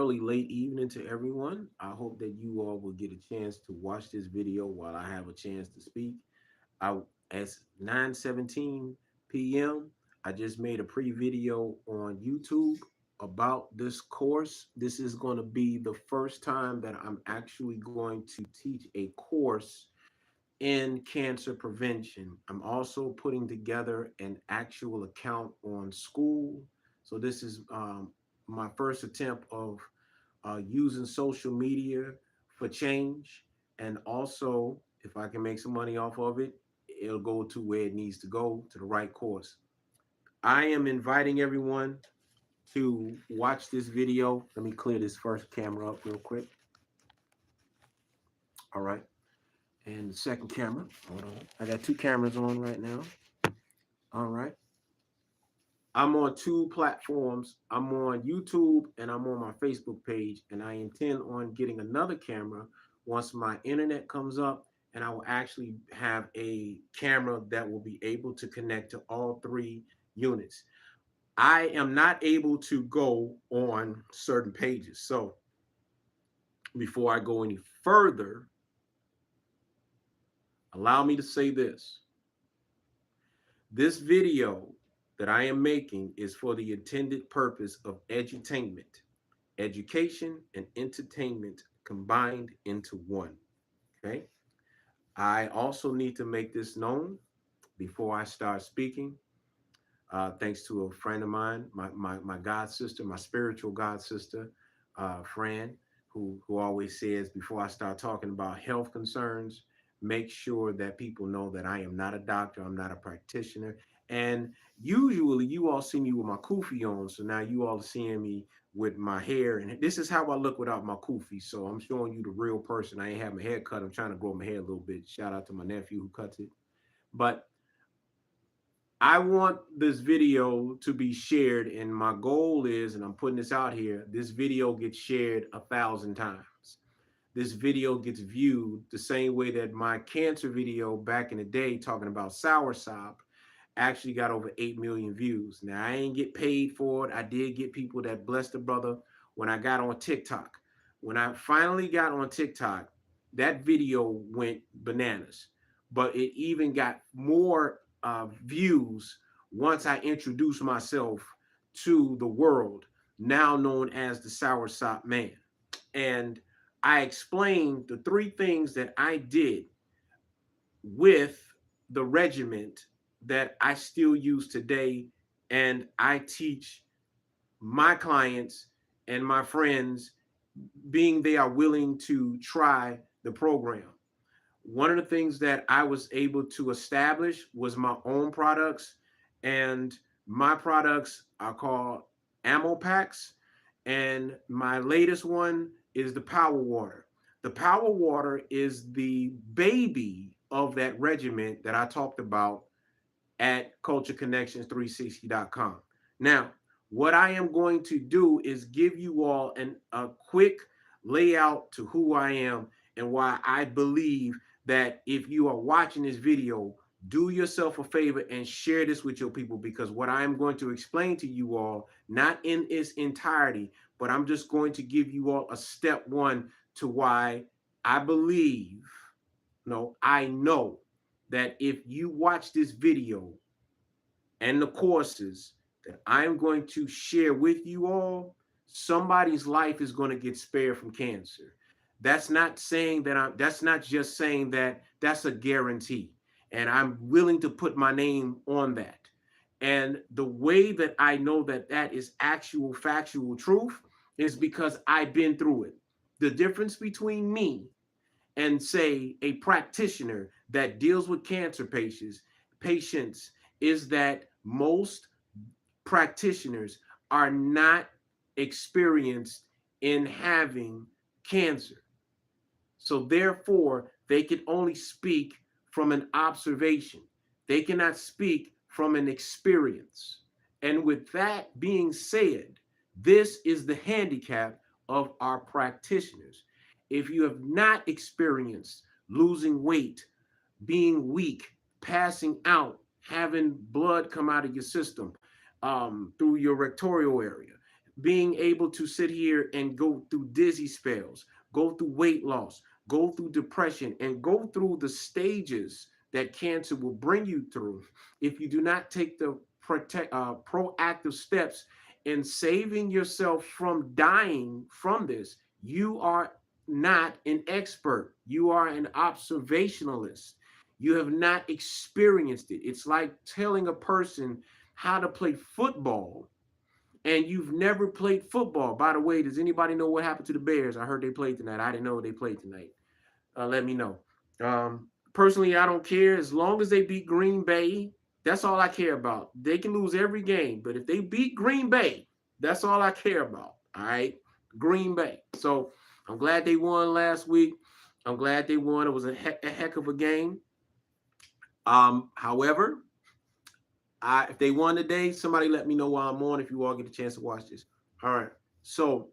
early, late evening to everyone. I hope that you all will get a chance to watch this video while I have a chance to speak. I As 9:17 p.m. I just made a pre-video on YouTube about this course. This is going to be the first time that I'm actually going to teach a course in cancer prevention. I'm also putting together an actual account on school. So this is my first attempt of using social media for change. And also, if I can make some money off of it, it'll go to where it needs to go, to the right course. I am inviting everyone to watch this video. Let me clear this first camera up real quick. All right. And the second camera. Hold on. I got two cameras on right now. All right. I'm on two platforms. I'm on YouTube and I'm on my Facebook page. And I intend on getting another camera once my internet comes up. And I will actually have a camera that will be able to connect to all three units. I am not able to go on certain pages. So before I go any further, allow me to say this. This video that I am making is for the intended purpose of edutainment, education and entertainment combined into one. Okay. I also need to make this known before I start speaking. Thanks to a friend of mine, my god sister, my spiritual god sister, Fran, who always says before I start talking about health concerns, make sure that people know that I am not a doctor, I'm not a practitioner. And usually you all see me with my kufi on, so now you all are seeing me with my hair, and this is how I look without my kufi. So I'm showing you the real person. I ain't have my hair cut. I'm trying to grow my hair a little bit. Shout out to my nephew who cuts it. But I want this video to be shared, and my goal is, and I'm putting this out here, this video gets shared 1,000 times. This video gets viewed the same way that my cancer video back in the day talking about soursop actually got over 8 million views. Now, I ain't get paid for it. I did get people that blessed the brother when I got on TikTok. When I finally got on TikTok, that video went bananas. But it even got more views once I introduced myself to the world, now known as the Soursop Man. And I explained the three things that I did with the regiment that I still use today. And I teach my clients and my friends, being they are willing to try the program. One of the things that I was able to establish was my own products, and my products are called ammo packs. And my latest one is the Power Water. The Power Water is the baby of that regiment that I talked about at cultureconnections360.com. Now, what I am going to do is give you all a quick layout to who I am and why I believe that if you are watching this video, do yourself a favor and share this with your people, because what I'm going to explain to you all, not in its entirety, but I'm just going to give you all a step one to why I believe, no, I know that if you watch this video and the courses that I'm going to share with you all, somebody's life is going to get spared from cancer. That's not saying that that's not just saying that that's a guarantee. And I'm willing to put my name on that. And the way that I know that that is actual factual truth is because I've been through it. The difference between me and say a practitioner that deals with cancer patients is that most practitioners are not experienced in having cancer. So therefore, they can only speak from an observation. They cannot speak from an experience. And with that being said, this is the handicap of our practitioners. If you have not experienced losing weight, being weak, passing out, having blood come out of your system through your rectorial area, being able to sit here and go through dizzy spells, go through weight loss, go through depression, and go through the stages that cancer will bring you through if you do not take the proactive steps in saving yourself from dying from this. You are not an expert. You are an observationalist. You have not experienced it. It's like telling a person how to play football and you've never played football. By the way, does anybody know what happened to the Bears? I heard they played tonight. I didn't know they played tonight. Let me know. Personally, I don't care. As long as they beat Green Bay, that's all I care about. They can lose every game, but if they beat Green Bay, that's all I care about. All right, Green Bay. So I'm glad they won last week. I'm glad they won. It was a heck of a game. However, if they won today, somebody let me know while I'm on if you all get a chance to watch this. All right. So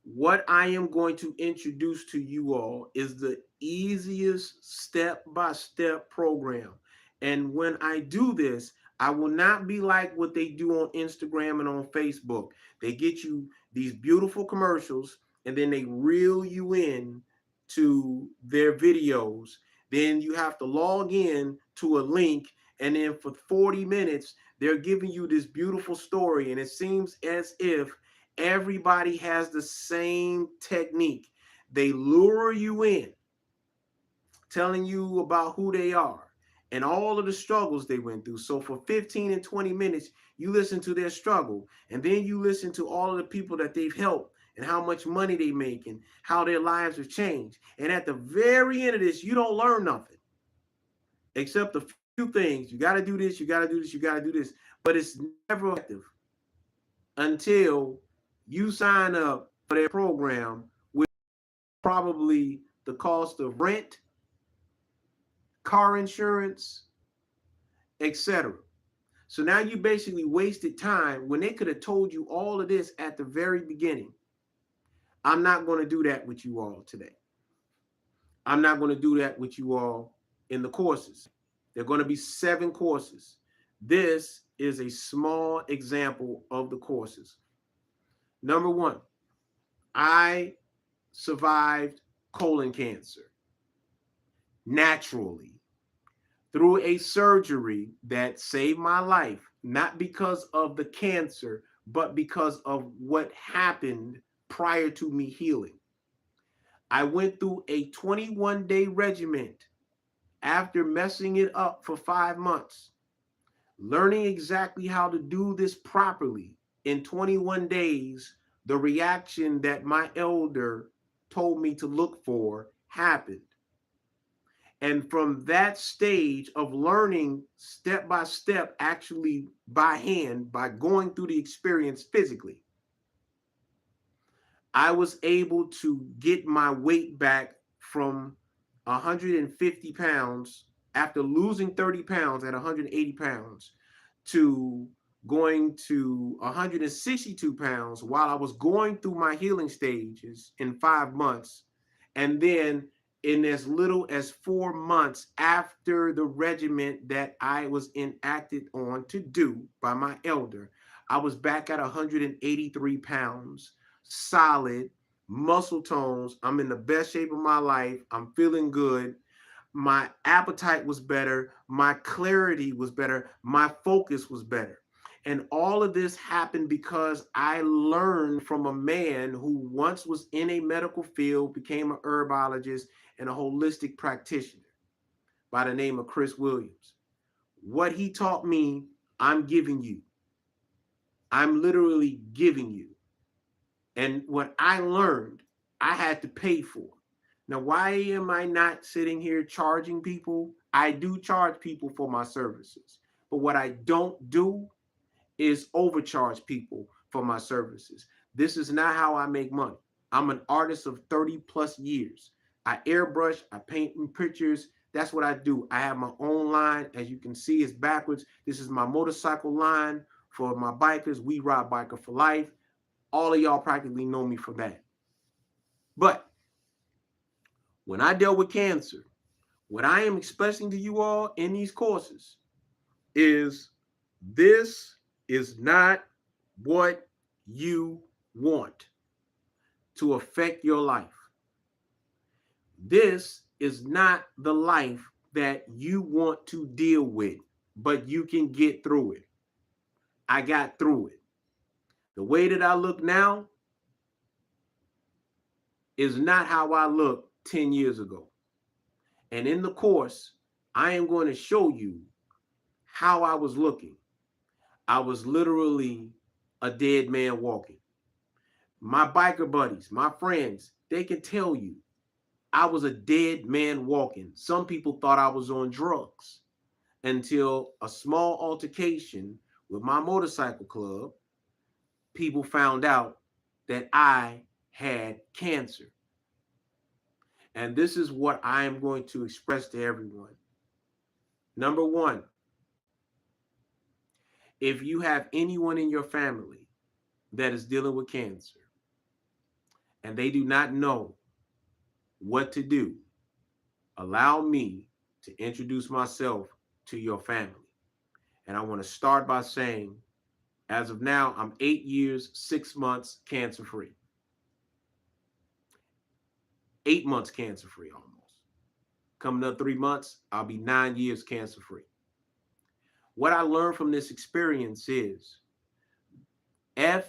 what I am going to introduce to you all is the easiest step-by-step program. And when I do this, I will not be like what they do on Instagram and on Facebook. They get you these beautiful commercials and then they reel you in to their videos. Then you have to log in to a link, and then for 40 minutes, they're giving you this beautiful story. And it seems as if everybody has the same technique. They lure you in, telling you about who they are and all of the struggles they went through. So for 15 and 20 minutes, you listen to their struggle, and then you listen to all of the people that they've helped and how much money they make and how their lives have changed. And at the very end of this, you don't learn nothing except a few things. You got to do this, you got to do this, you got to do this. But it's never effective until you sign up for their program, with probably the cost of rent, car insurance, etc. So now you basically wasted time when they could have told you all of this at the very beginning. I'm not going to do that with you all today. I'm not going to do that with you all in the courses. There are going to be 7 courses. This is a small example of the courses. Number 1, I survived colon cancer naturally through a surgery that saved my life, not because of the cancer, but because of what happened prior to me healing. I went through a 21-day regimen after messing it up for 5 months, learning exactly how to do this properly. In 21 days, the reaction that my elder told me to look for happened. And from that stage of learning step by step, actually by hand, by going through the experience physically, I was able to get my weight back from 150 pounds after losing 30 pounds at 180 pounds to going to 162 pounds while I was going through my healing stages in 5 months. And then in as little as 4 months after the regimen that I was enacted on to do by my elder, I was back at 183 pounds, solid, muscle tones. I'm in the best shape of my life. I'm feeling good. My appetite was better. My clarity was better. My focus was better. And all of this happened because I learned from a man who once was in a medical field, became a herbologist and a holistic practitioner by the name of Chris Williams. What he taught me, I'm giving you. I'm literally giving you. And what I learned, I had to pay for. Now, why am I not sitting here charging people? I do charge people for my services. But what I don't do is overcharge people for my services. This is not how I make money. I'm an artist of 30 plus years. I airbrush, I paint pictures. That's what I do. I have my own line. As you can see, it's backwards. This is my motorcycle line for my bikers. We ride biker for life. All of y'all practically know me for that. But when I dealt with cancer, what I am expressing to you all in these courses is this is not what you want to affect your life. This is not the life that you want to deal with, but you can get through it. I got through it. The way that I look now is not how I looked 10 years ago. And in the course, I am going to show you how I was looking. I was literally a dead man walking. My biker buddies, my friends, they can tell you I was a dead man walking. Some people thought I was on drugs until a small altercation with my motorcycle club. People found out that I had cancer. And this is what I am going to express to everyone. Number one, if you have anyone in your family that is dealing with cancer and they do not know what to do, allow me to introduce myself to your family. And I want to start by saying, as of now, I'm 8 years, 6 months cancer free. 8 months cancer free almost. Coming up 3 months, I'll be 9 years cancer free. What I learned from this experience is FEAR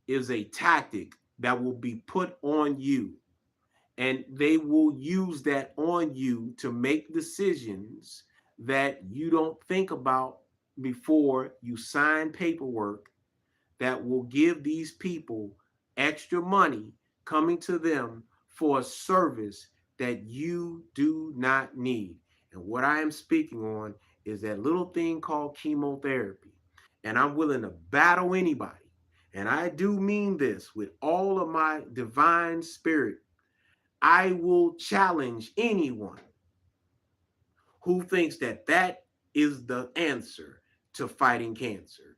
is a tactic that will be put on you, and they will use that on you to make decisions that you don't think about before you sign paperwork that will give these people extra money coming to them for a service that you do not need. And what I am speaking on is that little thing called chemotherapy. And I'm willing to battle anybody. And I do mean this with all of my divine spirit. I will challenge anyone who thinks that that is the answer to fighting cancer.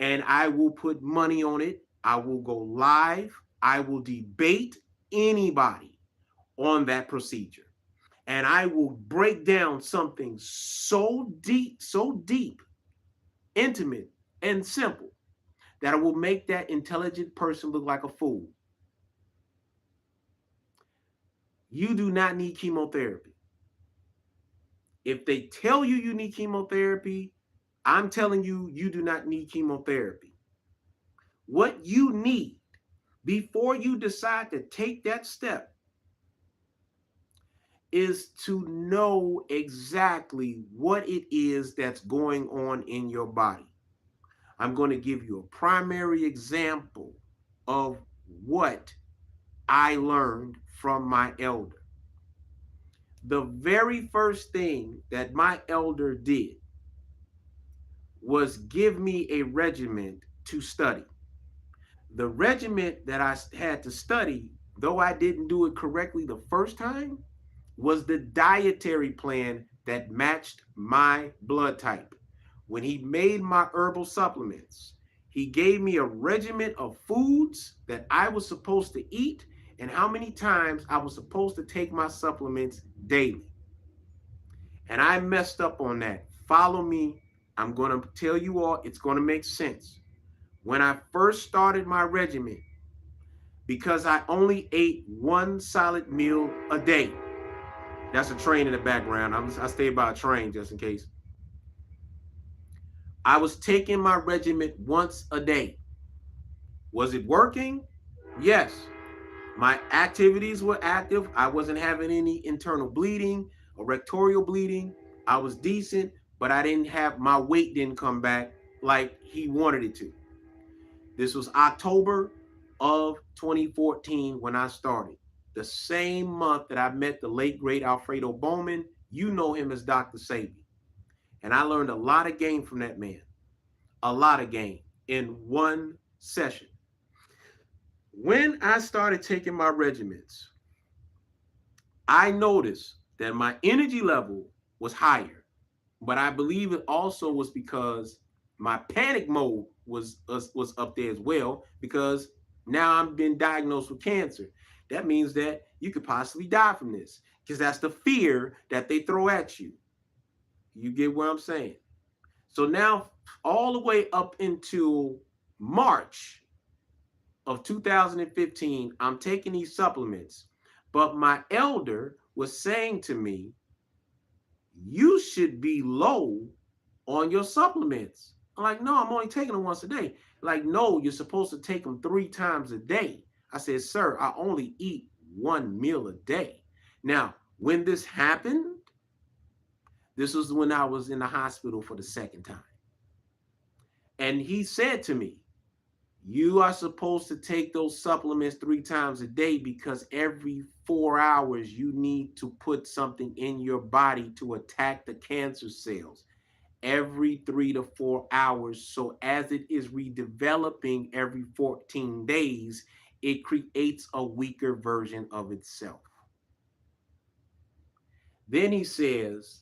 And I will put money on it. I will go live. I will debate anybody on that procedure. And I will break down something so deep, intimate, and simple that it will make that intelligent person look like a fool. You do not need chemotherapy. If they tell you you need chemotherapy, I'm telling you, you do not need chemotherapy. What you need before you decide to take that step is to know exactly what it is that's going on in your body. I'm going to give you a primary example of what I learned from my elder. The very first thing that my elder did was give me a regiment to study. The regiment that I had to study, though I didn't do it correctly the first time, was the dietary plan that matched my blood type. When he made my herbal supplements, he gave me a regimen of foods that I was supposed to eat and how many times I was supposed to take my supplements daily. And I messed up on that. Follow me. I'm going to tell you all, it's going to make sense. When I first started my regimen, because I only ate one solid meal a day. That's a train in the background. I stay by a train just in case. I was taking my regimen once a day. Was it working? Yes. My activities were active. I wasn't having any internal bleeding or rectorial bleeding. I was decent, but I didn't have, my weight didn't come back like he wanted it to. This was October of 2014 when I started. The same month that I met the late, great Alfredo Bowman. You know him as Dr. Sabi. And I learned a lot of game from that man. A lot of game in one session. When I started taking my regimens, I noticed that my energy level was higher. But I believe it also was because my panic mode was up there as well, because now I'm been diagnosed with cancer. That means that you could possibly die from this, because that's the fear that they throw at you. You get what I'm saying? So now, all the way up into March of 2015, I'm taking these supplements. But my elder was saying to me, you should be low on your supplements. I'm like, no, I'm only taking them once a day. Like, no, you're supposed to take them 3 times a day. I said, sir, I only eat 1 meal a day. Now, when this happened, this was when I was in the hospital for the second time. And he said to me, you are supposed to take those supplements 3 times a day because every 4 hours you need to put something in your body to attack the cancer cells. Every 3 to 4 hours. So as it is redeveloping every 14 days, it creates a weaker version of itself. Then he says,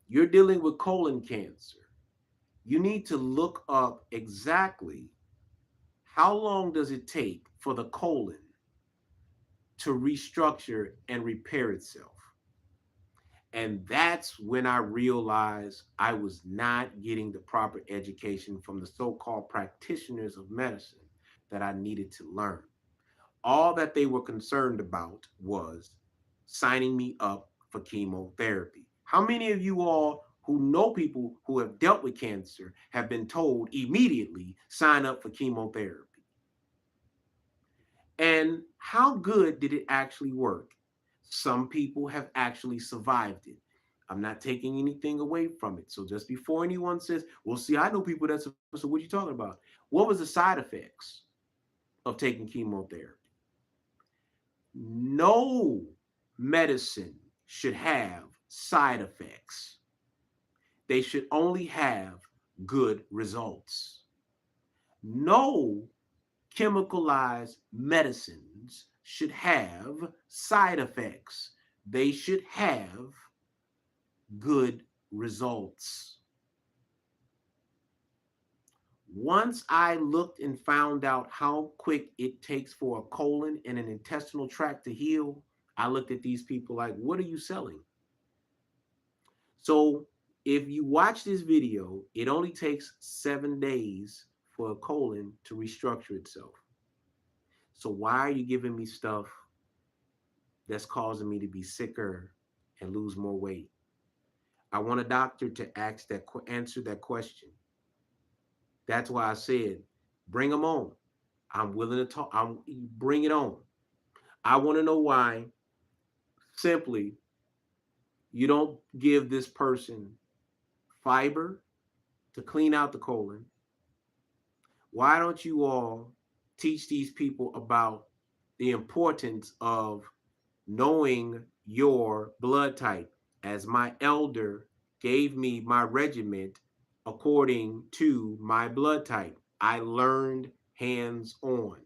you're dealing with colon cancer. You need to look up exactly how long does it take for the colon to restructure and repair itself. And that's when I realized I was not getting the proper education from the so-called practitioners of medicine that I needed to learn. All that they were concerned about was signing me up for chemotherapy. How many of you all who know people who have dealt with cancer have been told immediately sign up for chemotherapy? And how good did it actually work? Some people have actually survived it. I'm not taking anything away from it. So just before anyone says, well, see, I know people that's, so what are you talking about? What was the side effects of taking chemotherapy? No medicine should have side effects. They should only have good results. No chemicalized medicines should have side effects. They should have good results. Once I looked and found out how quick it takes for a colon and an intestinal tract to heal, I looked at these people like, what are you selling? So if you watch this video, it only takes 7 days for a colon to restructure itself. So why are you giving me stuff that's causing me to be sicker and lose more weight? I want a doctor to answer that question. That's why I said, bring them on. I'm willing to talk. Bring it on. I want to know why. Simply, you don't give this person fiber to clean out the colon. Why don't you all teach these people about the importance of knowing your blood type? As my elder gave me my regiment according to my blood type, I learned hands on.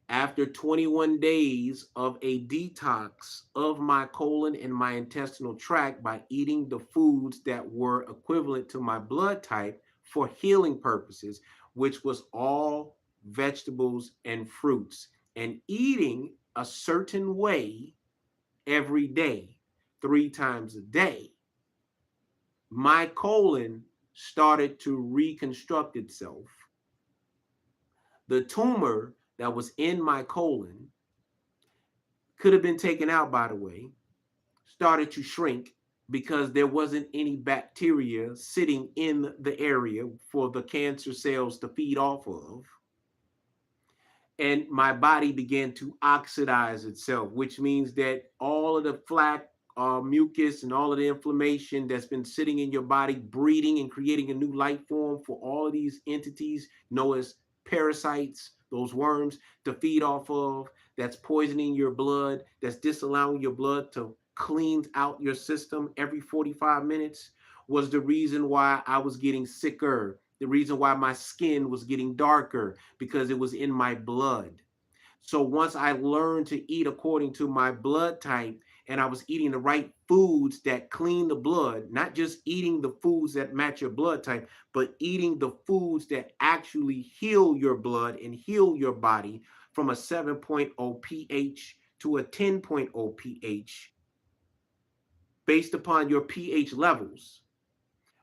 After 21 days of a detox of my colon and my intestinal tract by eating the foods that were equivalent to my blood type for healing purposes, which was all vegetables and fruits, and eating a certain way every day, 3 times a day, my colon started to reconstruct itself. The tumor that was in my colon could have been taken out, by the way, started to shrink because there wasn't any bacteria sitting in the area for the cancer cells to feed off of. And my body began to oxidize itself, which means that all of the flat mucus and all of the inflammation that's been sitting in your body, breeding and creating a new life form for all of these entities known as parasites, those worms to feed off of, that's poisoning your blood, that's disallowing your blood to clean out your system every 45 minutes, was the reason why I was getting sicker, the reason why my skin was getting darker, because it was in my blood. So once I learned to eat according to my blood type and I was eating the right foods that clean the blood, not just eating the foods that match your blood type, but eating the foods that actually heal your blood and heal your body from a 7.0 pH to a 10.0 pH based upon your pH levels.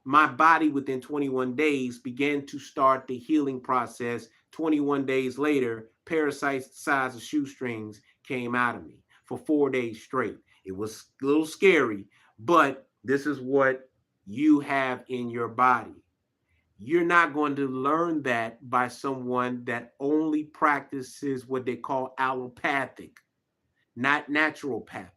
My body within 21 days began to start the healing process. 21 days later, parasites the size of shoestrings came out of me for 4 days straight. It was a little scary, but this is what you have in your body. You're not going to learn that by someone that only practices what they call allopathic, not naturopathic,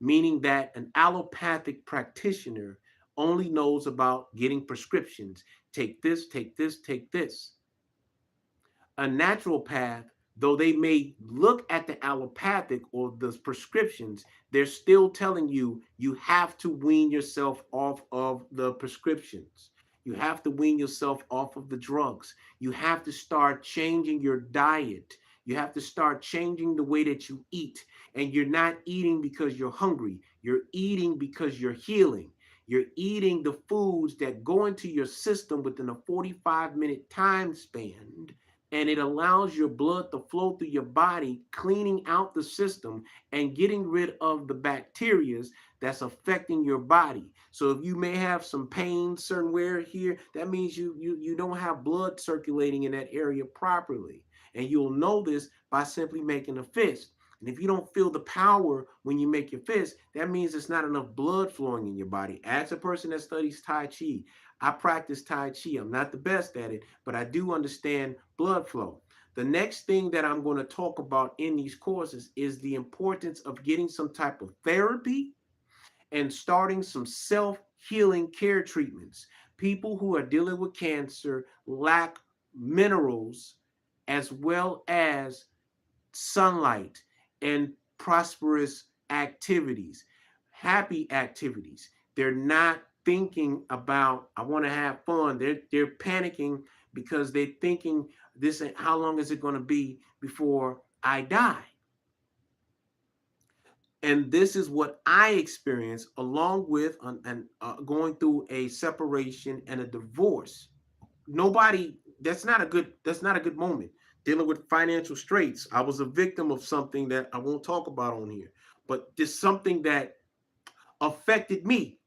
meaning that an allopathic practitioner only knows about getting prescriptions. Take this, take this, take this. A naturopath, though they may look at the allopathic or the prescriptions, they're still telling you you have to wean yourself off of the prescriptions. You have to wean yourself off of the drugs. You have to start changing your diet. You have to start changing the way that you eat. And you're not eating because you're hungry. You're eating because you're healing. You're eating the foods that go into your system within a 45-minute time span, and it allows your blood to flow through your body, cleaning out the system and getting rid of the bacteria that's affecting your body. So if you may have some pain somewhere here, that means you don't have blood circulating in that area properly. And you'll know this by simply making a fist. And if you don't feel the power when you make your fist, that means there's not enough blood flowing in your body. Ask a person that studies Tai Chi. I practice Tai Chi. I'm not the best at it, but I do understand blood flow. The next thing that I'm going to talk about in these courses is the importance of getting some type of therapy and starting some self-healing care treatments. People who are dealing with cancer lack minerals as well as sunlight and prosperous activities, happy activities. They're not thinking about I want to have fun. They're panicking because they're thinking this how long is it going to be before I die? And this is what I experienced along with going through a separation and a divorce. Nobody that's not a good moment. Dealing with financial straits, I was a victim of something that I won't talk about on here, but just something that affected me,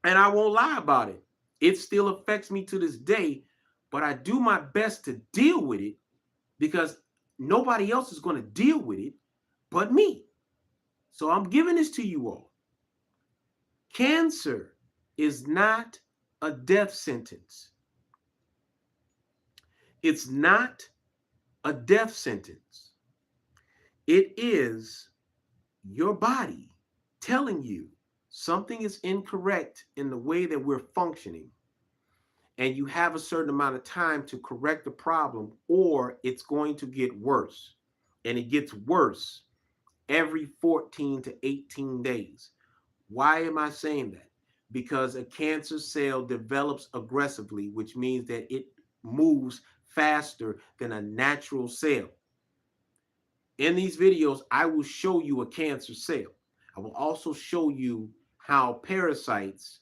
and I won't lie about it. It still affects me to this day, but I do my best to deal with it because nobody else is going to deal with it but me. So I'm giving this to you all. Cancer is not a death sentence. It's not a death sentence. It is your body telling you something is incorrect in the way that we're functioning, and you have a certain amount of time to correct the problem, or it's going to get worse. And it gets worse every 14 to 18 days. Why am I saying that? Because a cancer cell develops aggressively, which means that it moves faster than a natural cell. In these videos, I will show you a cancer cell. I will also show you how parasites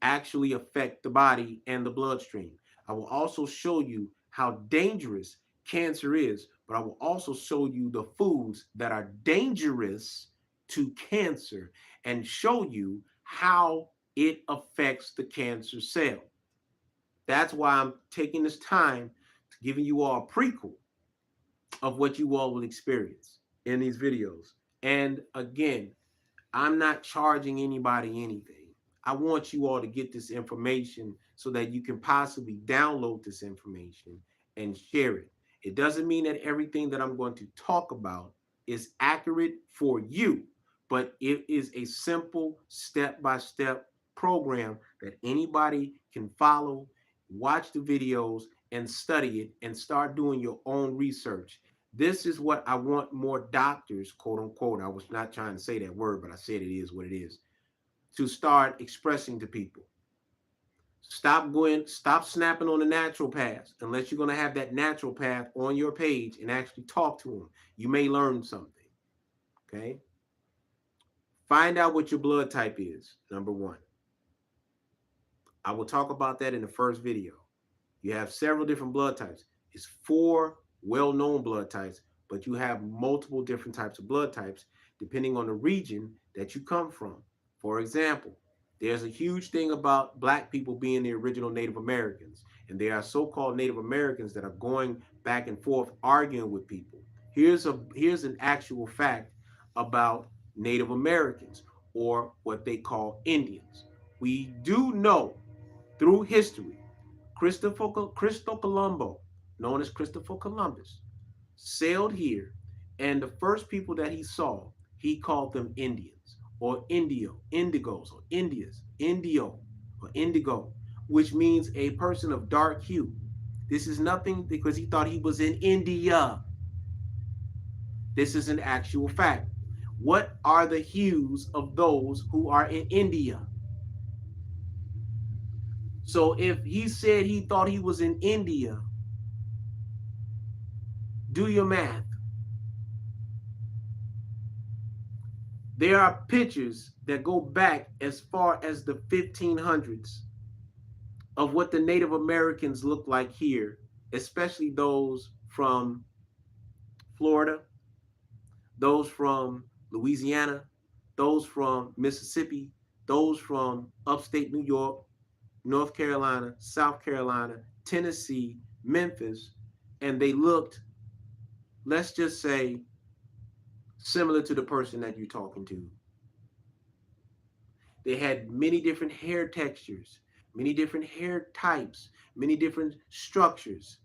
actually affect the body and the bloodstream. I will also show you how dangerous cancer is, but I will also show you the foods that are dangerous to cancer and show you how it affects the cancer cell. That's why I'm taking this time to giving you all a prequel of what you all will experience in these videos. And again, I'm not charging anybody anything. I want you all to get this information so that you can possibly download this information and share it. It doesn't mean that everything that I'm going to talk about is accurate for you, but it is a simple step-by-step program that anybody can follow, watch the videos, and study it and start doing your own research. This is what I want more doctors, quote unquote. I was not trying to say that word, but I said it is what it is, to start expressing to people. Stop snapping on the natural path unless you're going to have that natural path on your page and actually talk to them. You may learn something. Okay. Find out what your blood type is, number one. I will talk about that in the first video. You have several different blood types. It's 4 well-known blood types, but you have multiple different types of blood types depending on the region that you come from. For example, There's a huge thing about black people being the original Native Americans, and there are so-called Native Americans that are going back and forth arguing with people. Here's an actual fact about Native Americans, or what they call Indians. We do know through history, Christopher Colombo, known as Christopher Columbus, sailed here, and the first people that he saw, he called them Indians, or Indigos, or Indio, or Indigo, which means a person of dark hue. This is nothing because he thought he was in India. This is an actual fact. What are the hues of those who are in India? So if he said he thought he was in India, do your math. There are pictures that go back as far as the 1500s of what the Native Americans look like here, especially those from Florida, those from Louisiana, those from Mississippi, those from upstate New York, North Carolina, South Carolina, Tennessee, Memphis, and they looked, let's just say, similar to the person that you're talking to. They had many different hair textures, many different hair types, many different structures.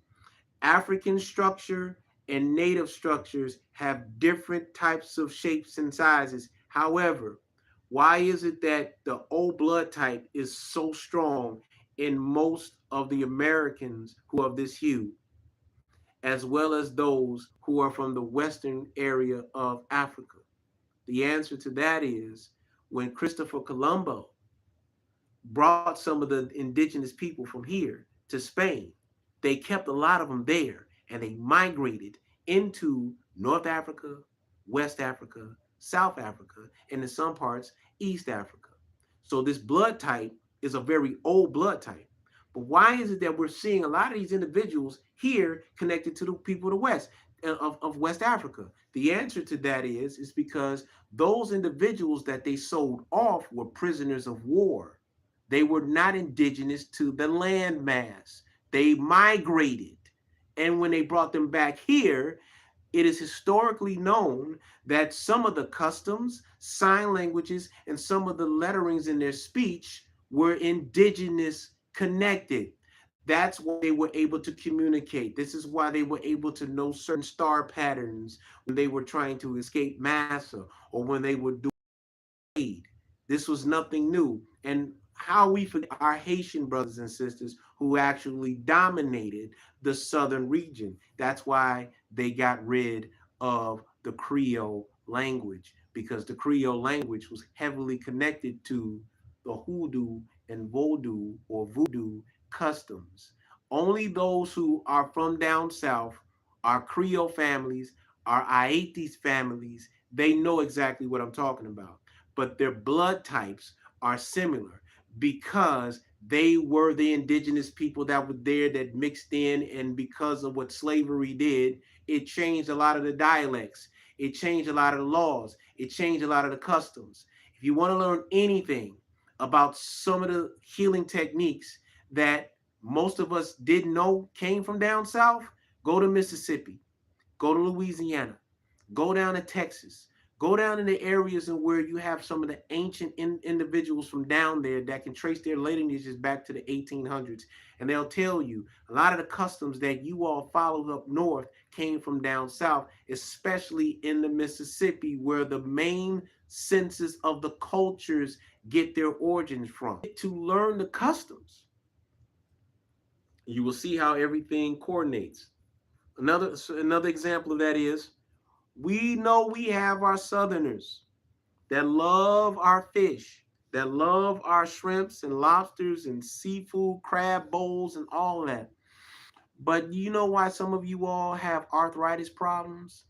African structure and native structures have different types of shapes and sizes. However, why is it that the O blood type is so strong in most of the Americans who are of this hue, as well as those who are from the western area of Africa? The answer to that is when Christopher Colombo brought some of the indigenous people from here to Spain, they kept a lot of them there and they migrated into North Africa, West Africa, South Africa, and in some parts, East Africa. So this blood type is a very old blood type. But why is it that we're seeing a lot of these individuals here connected to the people of the West, of West Africa? The answer to that is because those individuals that they sold off were prisoners of war. They were not indigenous to the landmass. They migrated. And when they brought them back here, it is historically known that some of the customs, sign languages, and some of the letterings in their speech were indigenous connected. That's why they were able to communicate. This is why they were able to know certain star patterns when they were trying to escape massa or when they were doing aid. This was nothing new. And how we forget our Haitian brothers and sisters who actually dominated the southern region. That's why they got rid of the Creole language, because the Creole language was heavily connected to the hoodoo and vodou or voodoo customs. Only those who are from down south, our Creole families, our Aetes families, they know exactly what I'm talking about. But their blood types are similar because they were the indigenous people that were there that mixed in, and because of what slavery did, it changed a lot of the dialects, it changed a lot of the laws, it changed a lot of the customs. If you want to learn anything about some of the healing techniques that most of us didn't know came from down south, go to Mississippi, go to Louisiana, go down to Texas, go down in the areas and where you have some of the ancient individuals from down there that can trace their lineages back to the 1800s. And they'll tell you a lot of the customs that you all followed up north came from down south, especially in the Mississippi, where the main census of the cultures get their origins from. To learn the customs, you will see how everything coordinates. Another example of that is we know we have our Southerners that love our fish, that love our shrimps and lobsters and seafood, crab bowls, and all that. But you know why some of you all have arthritis problems?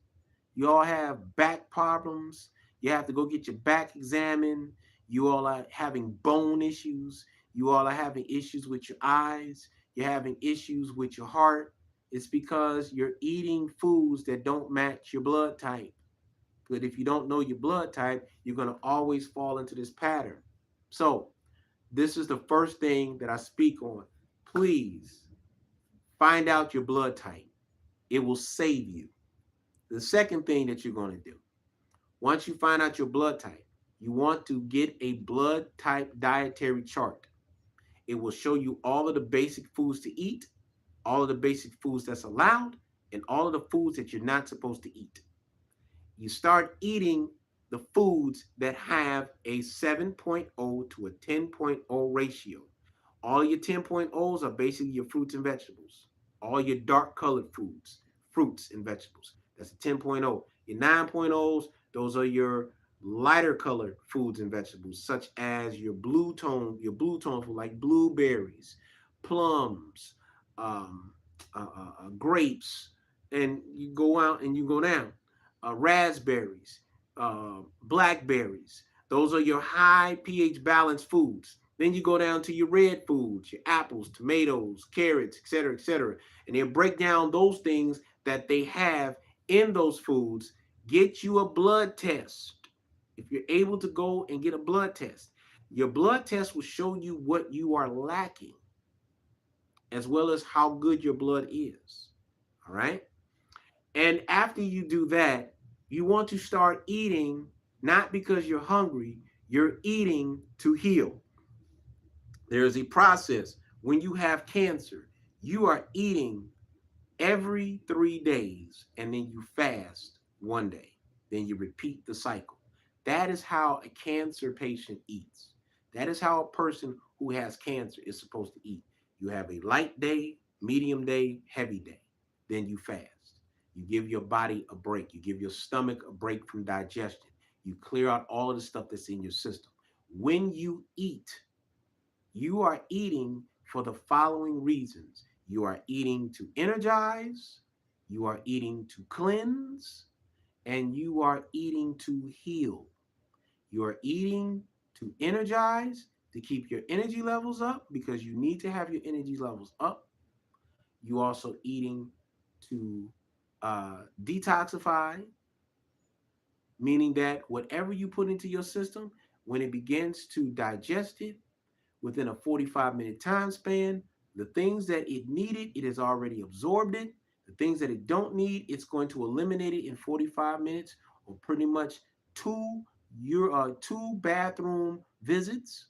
You all have back problems. You have to go get your back examined. You all are having bone issues. You all are having issues with your eyes. You're having issues with your heart. It's because you're eating foods that don't match your blood type. But if you don't know your blood type, you're going to always fall into this pattern. So This is the first thing that I speak on. Please find out your blood type. It will save you. The second thing that you're going to do, once you find out your blood type, you want to get a blood type dietary chart. It will show you all of the basic foods to eat, all of the basic foods that's allowed, and all of the foods that you're not supposed to eat. You start eating the foods that have a 7.0 to a 10.0 ratio. All your 10.0s are basically your fruits and vegetables. All your dark colored foods, fruits and vegetables. That's a 10.0. Your 9.0s, those are your lighter colored foods and vegetables, such as your blue tone food like blueberries, plums, um, grapes, and you go out and you go down. Raspberries, blackberries. Those are your high pH balanced foods. Then you go down to your red foods, your apples, tomatoes, carrots, etc., etc. And they'll break down those things that they have in those foods. Get you a blood test. If you're able to go and get a blood test, your blood test will show you what you are lacking, as well as how good your blood is. All right. And after you do that, you want to start eating not because you're hungry, you're eating to heal. There's a process. When you have cancer, you are eating every 3 days and then you fast 1 day. Then you repeat the cycle. That is how a cancer patient eats. That is how a person who has cancer is supposed to eat. You have a light day, medium day, heavy day. Then you fast. You give your body a break. You give your stomach a break from digestion. You clear out all of the stuff that's in your system. When you eat, you are eating for the following reasons. You are eating to energize, you are eating to cleanse, and you are eating to heal. You are eating to energize, to keep your energy levels up because you need to have your energy levels up. You also eating to detoxify, meaning that whatever you put into your system, when it begins to digest it, within a 45-minute time span. The things that it needed, it has already absorbed it. The things that it don't need, it's going to eliminate it in 45 minutes or pretty much two bathroom visits.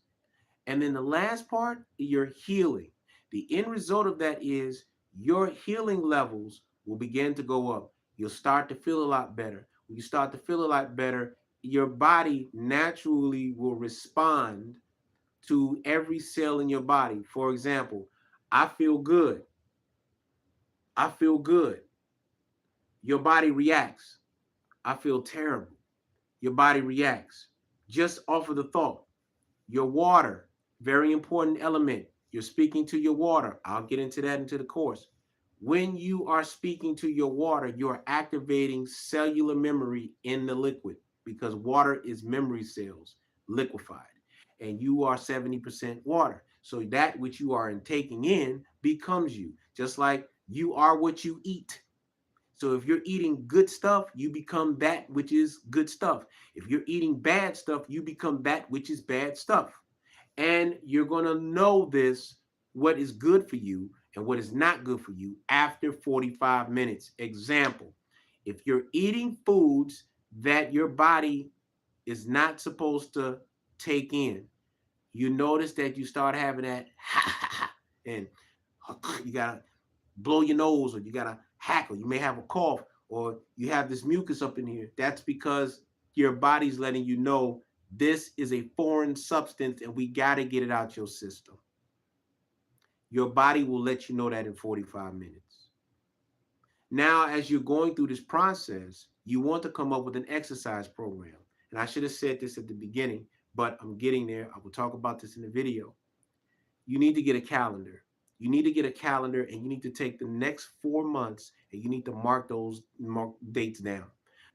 And then the last part, you're healing. The end result of that is your healing levels will begin to go up. You'll start to feel a lot better. When you start to feel a lot better, your body naturally will respond to every cell in your body. For example, I feel good. I feel good. Your body reacts. I feel terrible. Your body reacts. Just off of the thought. Your water, very important element. You're speaking to your water. I'll get into that into the course. When you are speaking to your water, you're activating cellular memory in the liquid because water is memory cells liquefied. And you are 70% water. So that which you are taking in becomes you, just like you are what you eat. So if you're eating good stuff, you become that which is good stuff. If you're eating bad stuff, you become that which is bad stuff. And you're going to know this, what is good for you and what is not good for you after 45 minutes. Example, if you're eating foods that your body is not supposed to take in, you notice that you start having that and you gotta blow your nose or you gotta hack or you may have a cough or you have this mucus up in here. That's because your body's letting you know this is a foreign substance and we gotta get it out your system. Your body will let you know that in 45 minutes. Now, as you're going through this process, you want to come up with an exercise program. And I should have said this at the beginning, but I'm getting there. I will talk about this in the video. You need to get a calendar. You need to get a calendar and you need to take the next 4 months and you need to mark those dates down.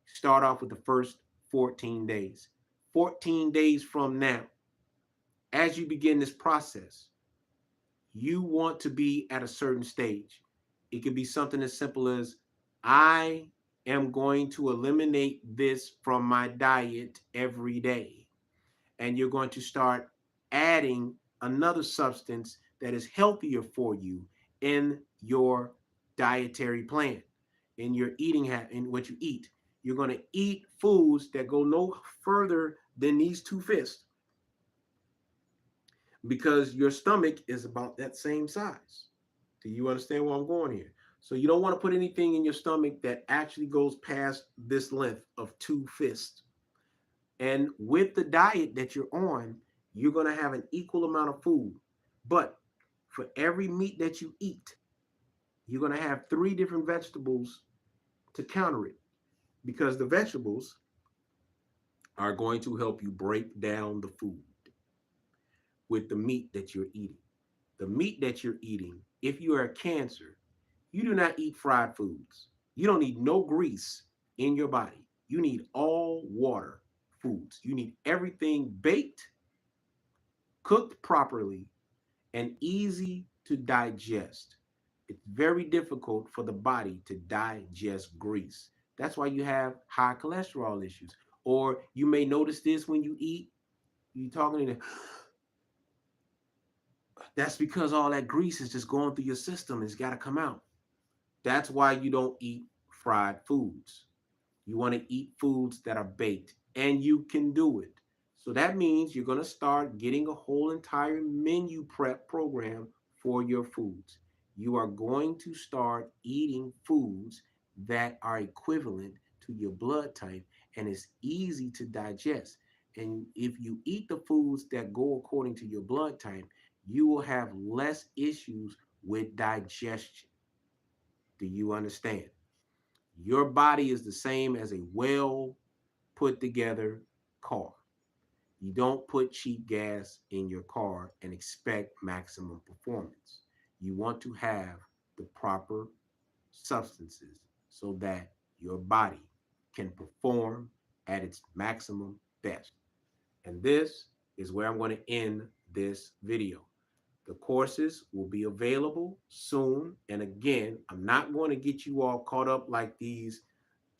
Start off with the first 14 days. 14 days from now, as you begin this process, you want to be at a certain stage. It could be something as simple as I am going to eliminate this from my diet every day. And you're going to start adding another substance that is healthier for you in your dietary plan, in your eating habit, in what you eat. You're going to eat foods that go no further than these two fists because your stomach is about that same size. Do you understand where I'm going here? So you don't want to put anything in your stomach that actually goes past this length of two fists. And with the diet that you're on, you're going to have an equal amount of food. But for every meat that you eat, you're going to have three different vegetables to counter it because the vegetables are going to help you break down the food with the meat that you're eating. The meat that you're eating, if you are a cancer, you do not eat fried foods. You don't need no grease in your body. You need all water foods. You need everything baked, cooked properly, and easy to digest. It's very difficult for the body to digest grease. That's why you have high cholesterol issues. Or you may notice this when you eat, you talking to, that's because all that grease is just going through your system. It's got to come out. That's why you don't eat fried foods. You want to eat foods that are baked, and you can do it. So that means you're going to start getting a whole entire menu prep program for your foods. You are going to start eating foods that are equivalent to your blood type and it's easy to digest. And if you eat the foods that go according to your blood type, you will have less issues with digestion. Do you understand? Your body is the same as a well put together car. You don't put cheap gas in your car and expect maximum performance. You want to have the proper substances so that your body can perform at its maximum best. And this is where I'm going to end this video. The courses will be available soon. And again, I'm not going to get you all caught up like these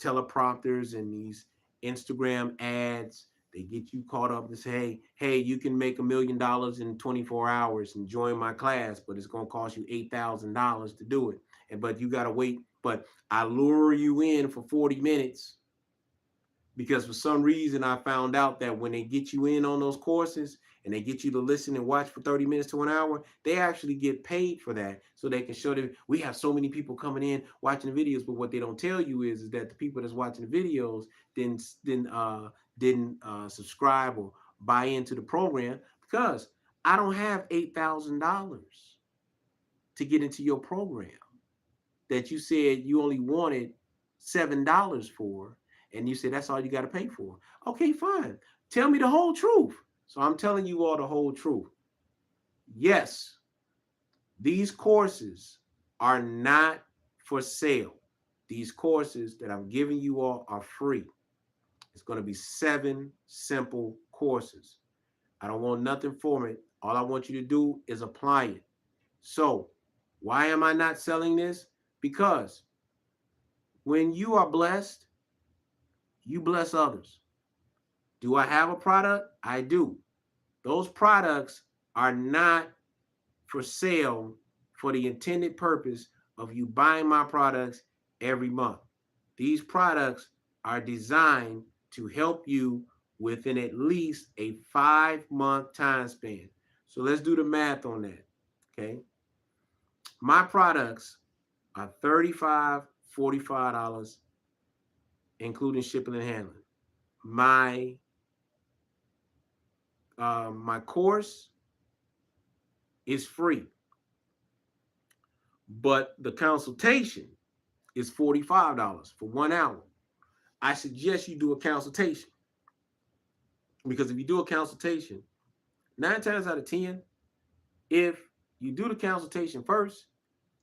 teleprompters and these Instagram ads. They get you caught up and say, hey, you can make $1 million in 24 hours and join my class, but it's going to cost you $8,000 to do it. But you got to wait. But I lure you in for 40 minutes because for some reason I found out that when they get you in on those courses and they get you to listen and watch for 30 minutes to an hour, they actually get paid for that so they can show them we have so many people coming in watching the videos. But what they don't tell you is that the people that's watching the videos didn't subscribe or buy into the program because I don't have $8,000 to get into your program that you said you only wanted $7 for, and you said that's all you got to pay for. Okay, fine. Tell me the whole truth. So I'm telling you all the whole truth. Yes, these courses are not for sale. These courses that I'm giving you all are free. It's going to be 7 simple courses. I don't want nothing from it. All I want you to do is apply it. So, why am I not selling this? Because when you are blessed, you bless others. Do I have a product? I do. Those products are not for sale for the intended purpose of you buying my products every month. These products are designed to help you within at least a 5-month time span. So let's do the math on that. Okay. My products are $35, $45, including shipping and handling. My course is free, but the consultation is $45 for 1 hour. I suggest you do a consultation because if you do a consultation, 9 times out of 10, if you do the consultation first,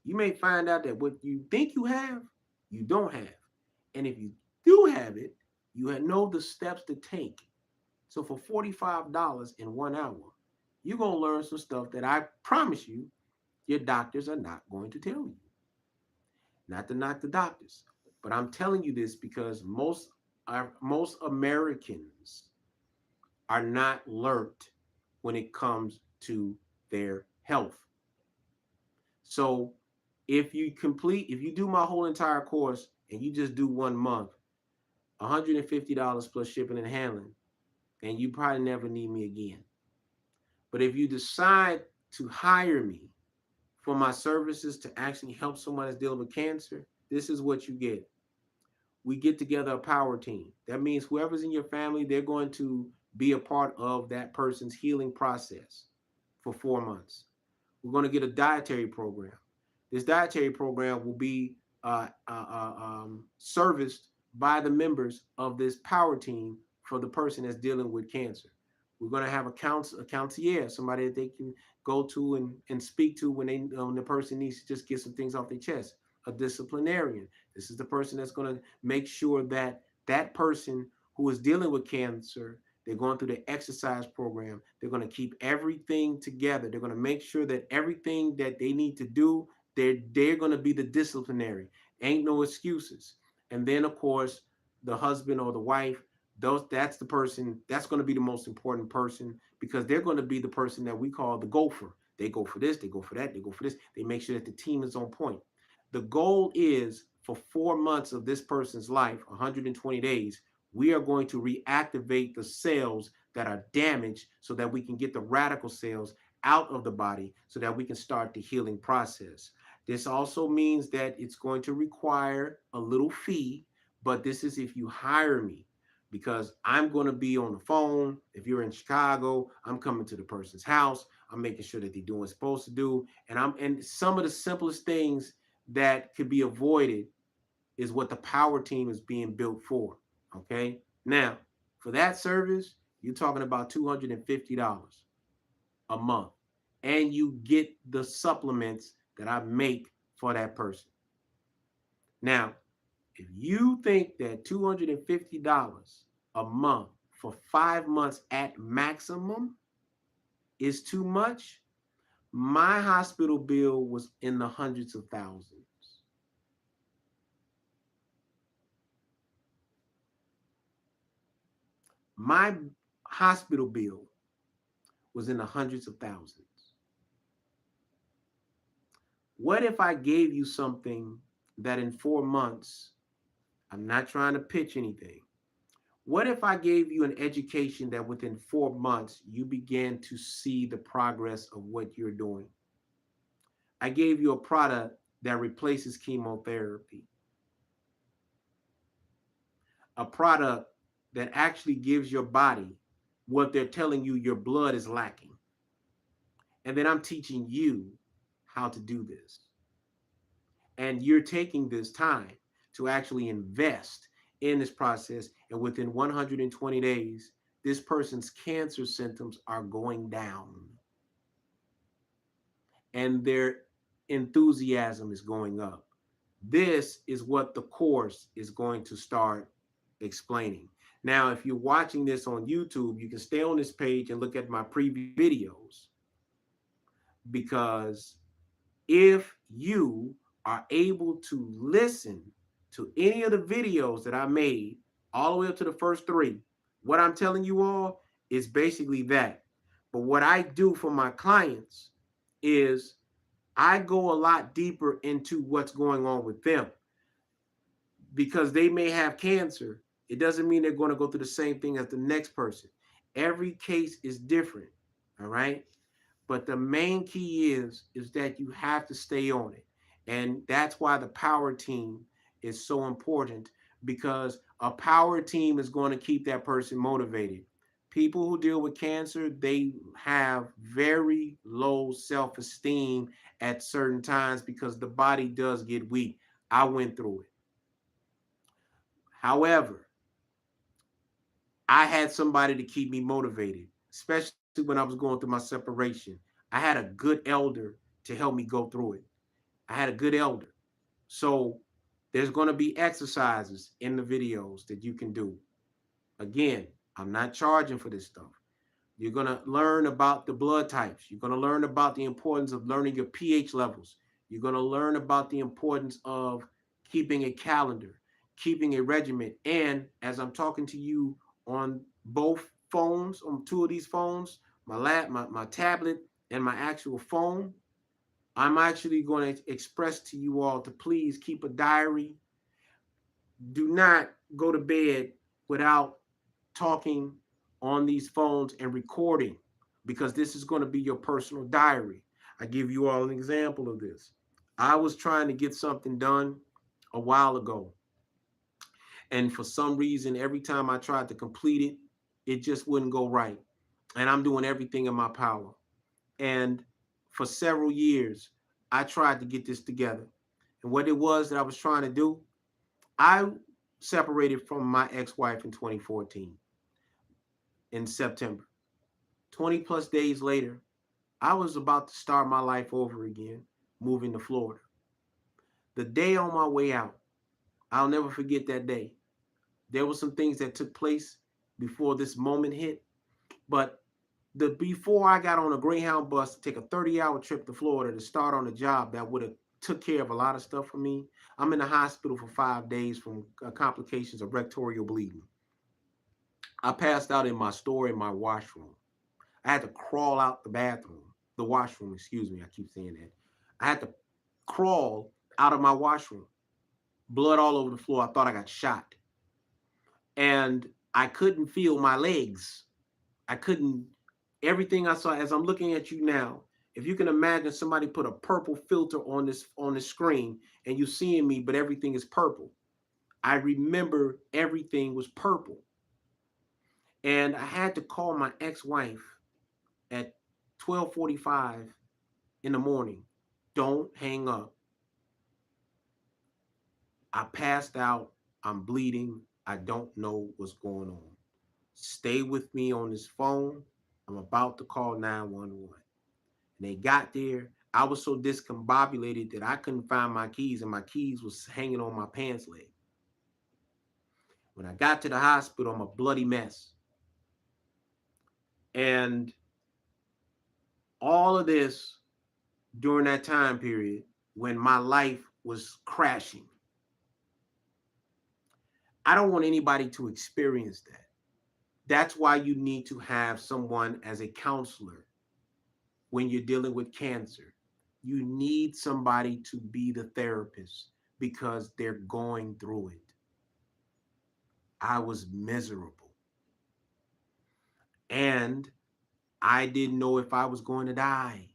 you may find out that what you think you have, you don't have. And if you do have it, you know the steps to take. So for $45 in 1 hour, you're going to learn some stuff that I promise you your doctors are not going to tell you. Not to knock the doctors, but I'm telling you this because most Americans are not alert when it comes to their health. So if you do my whole entire course and you just do 1 month, $150 plus shipping and handling, and you probably never need me again. But if you decide to hire me for my services to actually help someone that's dealing with cancer, this is what you get. We get together a power team. That means whoever's in your family, they're going to be a part of that person's healing process for 4 months. We're going to get a dietary program. This dietary program will be serviced by the members of this power team for the person that's dealing with cancer. We're going to have a concierge, somebody that they can go to and speak to when the person needs to just get some things off their chest. A disciplinarian. This is the person that's going to make sure that that person who is dealing with cancer, they're going through the exercise program. They're going to keep everything together. They're going to make sure that everything that they need to do, they're going to be the disciplinary. Ain't no excuses. And then of course, the husband or the wife, that's the person that's going to be the most important person, because they're going to be the person that we call the gopher. They go for this, they go for that, they go for this. They make sure that the team is on point. The goal is for 4 months of this person's life, 120 days, we are going to reactivate the cells that are damaged so that we can get the radical cells out of the body so that we can start the healing process. This also means that it's going to require a little fee, but this is if you hire me, because I'm going to be on the phone. If you're in Chicago, I'm coming to the person's house. I'm making sure that they're doing what they're supposed to do. And some of the simplest things that could be avoided is what the power team is being built for. Okay. Now, for that service, you're talking about $250 a month. And you get the supplements that I make for that person. Now, if you think that $250 a month for 5 months at maximum is too much, my hospital bill was in the hundreds of thousands. My hospital bill was in the hundreds of thousands. What if I gave you something that in 4 months, I'm not trying to pitch anything. What if I gave you an education that within 4 months, you began to see the progress of what you're doing? I gave you a product that replaces chemotherapy, a product that actually gives your body what they're telling you your blood is lacking. And then I'm teaching you how to do this. And you're taking this time to actually invest in this process. And within 120 days, this person's cancer symptoms are going down and their enthusiasm is going up. This is what the course is going to start explaining. Now, if you're watching this on YouTube, you can stay on this page and look at my previous videos, because if you are able to listen to any of the videos that I made all the way up to the first three, what I'm telling you all is basically that. But what I do for my clients is I go a lot deeper into what's going on with them, because they may have cancer. It doesn't mean they're going to go through the same thing as the next person. Every case is different. All right. But the main key is that you have to stay on it. And that's why the power team is so important, because a power team is going to keep that person motivated. People who deal with cancer, they have very low self-esteem at certain times because the body does get weak. I went through it. However, I had somebody to keep me motivated, especially when I was going through my separation. I had a good elder to help me go through it. I had a good elder. So there's going to be exercises in the videos that you can do. Again, I'm not charging for this stuff. You're going to learn about the blood types. You're going to learn about the importance of learning your pH levels. You're going to learn about the importance of keeping a calendar, keeping a regimen. And as I'm talking to you on both phones, on two of these phones, my tablet and my actual phone, I'm actually going to express to you all to please keep a diary. Do not go to bed without talking on these phones and recording, because this is going to be your personal diary. I give you all an example of this. I was trying to get something done a while ago, and for some reason, every time I tried to complete it, it just wouldn't go right. And I'm doing everything in my power. And for several years, I tried to get this together. And what it was that I was trying to do, I separated from my ex-wife in 2014 in September. 20 plus days later, I was about to start my life over again, moving to Florida. The day on my way out, I'll never forget that day. There were some things that took place before this moment hit, but before I got on a Greyhound bus to take a 30-hour trip to Florida to start on a job that would have took care of a lot of stuff for me, I'm in the hospital for 5 days from complications of rectorial bleeding. I passed out in my store in my washroom. I had to crawl out the washroom, excuse me, I keep saying that. I had to crawl out of my washroom. Blood all over the floor. I thought I got shot. And I couldn't feel my legs. I couldn't, everything I saw as I'm looking at you now, if you can imagine somebody put a purple filter on the screen and you seeing me, but everything is purple. I remember everything was purple. And I had to call my ex-wife at 12:45 in the morning. Don't hang up. I passed out. I'm bleeding. I don't know what's going on. Stay with me on this phone. I'm about to call 911. And they got there. I was so discombobulated that I couldn't find my keys, and my keys was hanging on my pants leg. When I got to the hospital, I'm a bloody mess. And all of this during that time period when my life was crashing. I don't want anybody to experience that. That's why you need to have someone as a counselor when you're dealing with cancer. You need somebody to be the therapist because they're going through it. I was miserable. And I didn't know if I was going to die.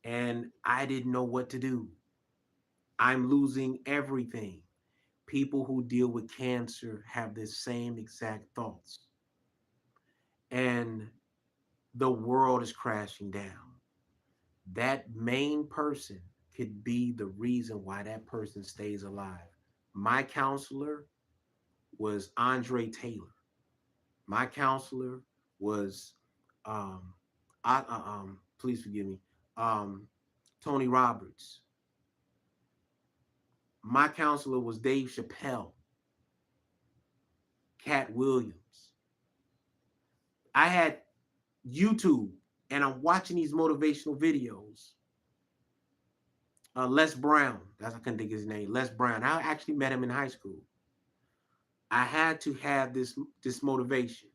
And I didn't know what to do. I'm losing everything. People who deal with cancer have the same exact thoughts. And the world is crashing down. That main person could be the reason why that person stays alive. My counselor was Andre Taylor. My counselor was, um, please forgive me, um, Tony Roberts. My counselor was Dave Chappelle, Cat Williams. I had YouTube and I'm watching these motivational videos. Les Brown, that's I couldn't think of his name. Les Brown. I actually met him in high school. I had to have this motivation.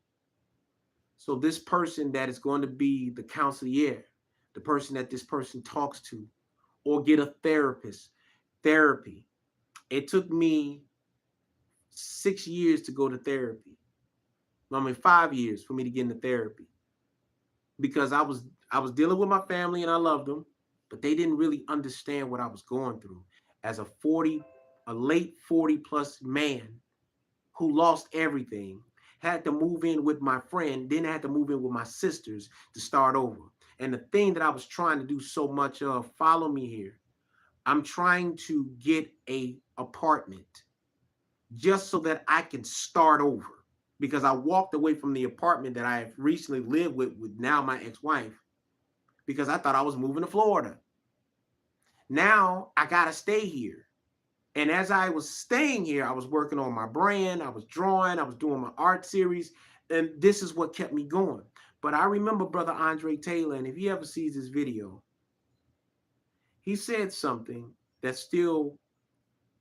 So this person that is going to be the counselor, the person that this person talks to, or get a therapy. It took me 6 years to go to therapy. I mean, 5 years for me to get into therapy because I was dealing with my family and I loved them, but they didn't really understand what I was going through as a late 40 plus man who lost everything, had to move in with my friend, then had to move in with my sisters to start over. And the thing that I was trying to do so much of, follow me here, I'm trying to get a apartment just so that I can start over. Because I walked away from the apartment that I recently lived with now my ex-wife, because I thought I was moving to Florida. Now I gotta stay here. And as I was staying here, I was working on my brand, I was drawing, I was doing my art series, and this is what kept me going. But I remember Brother Andre Taylor, and if he ever sees this video, he said something that still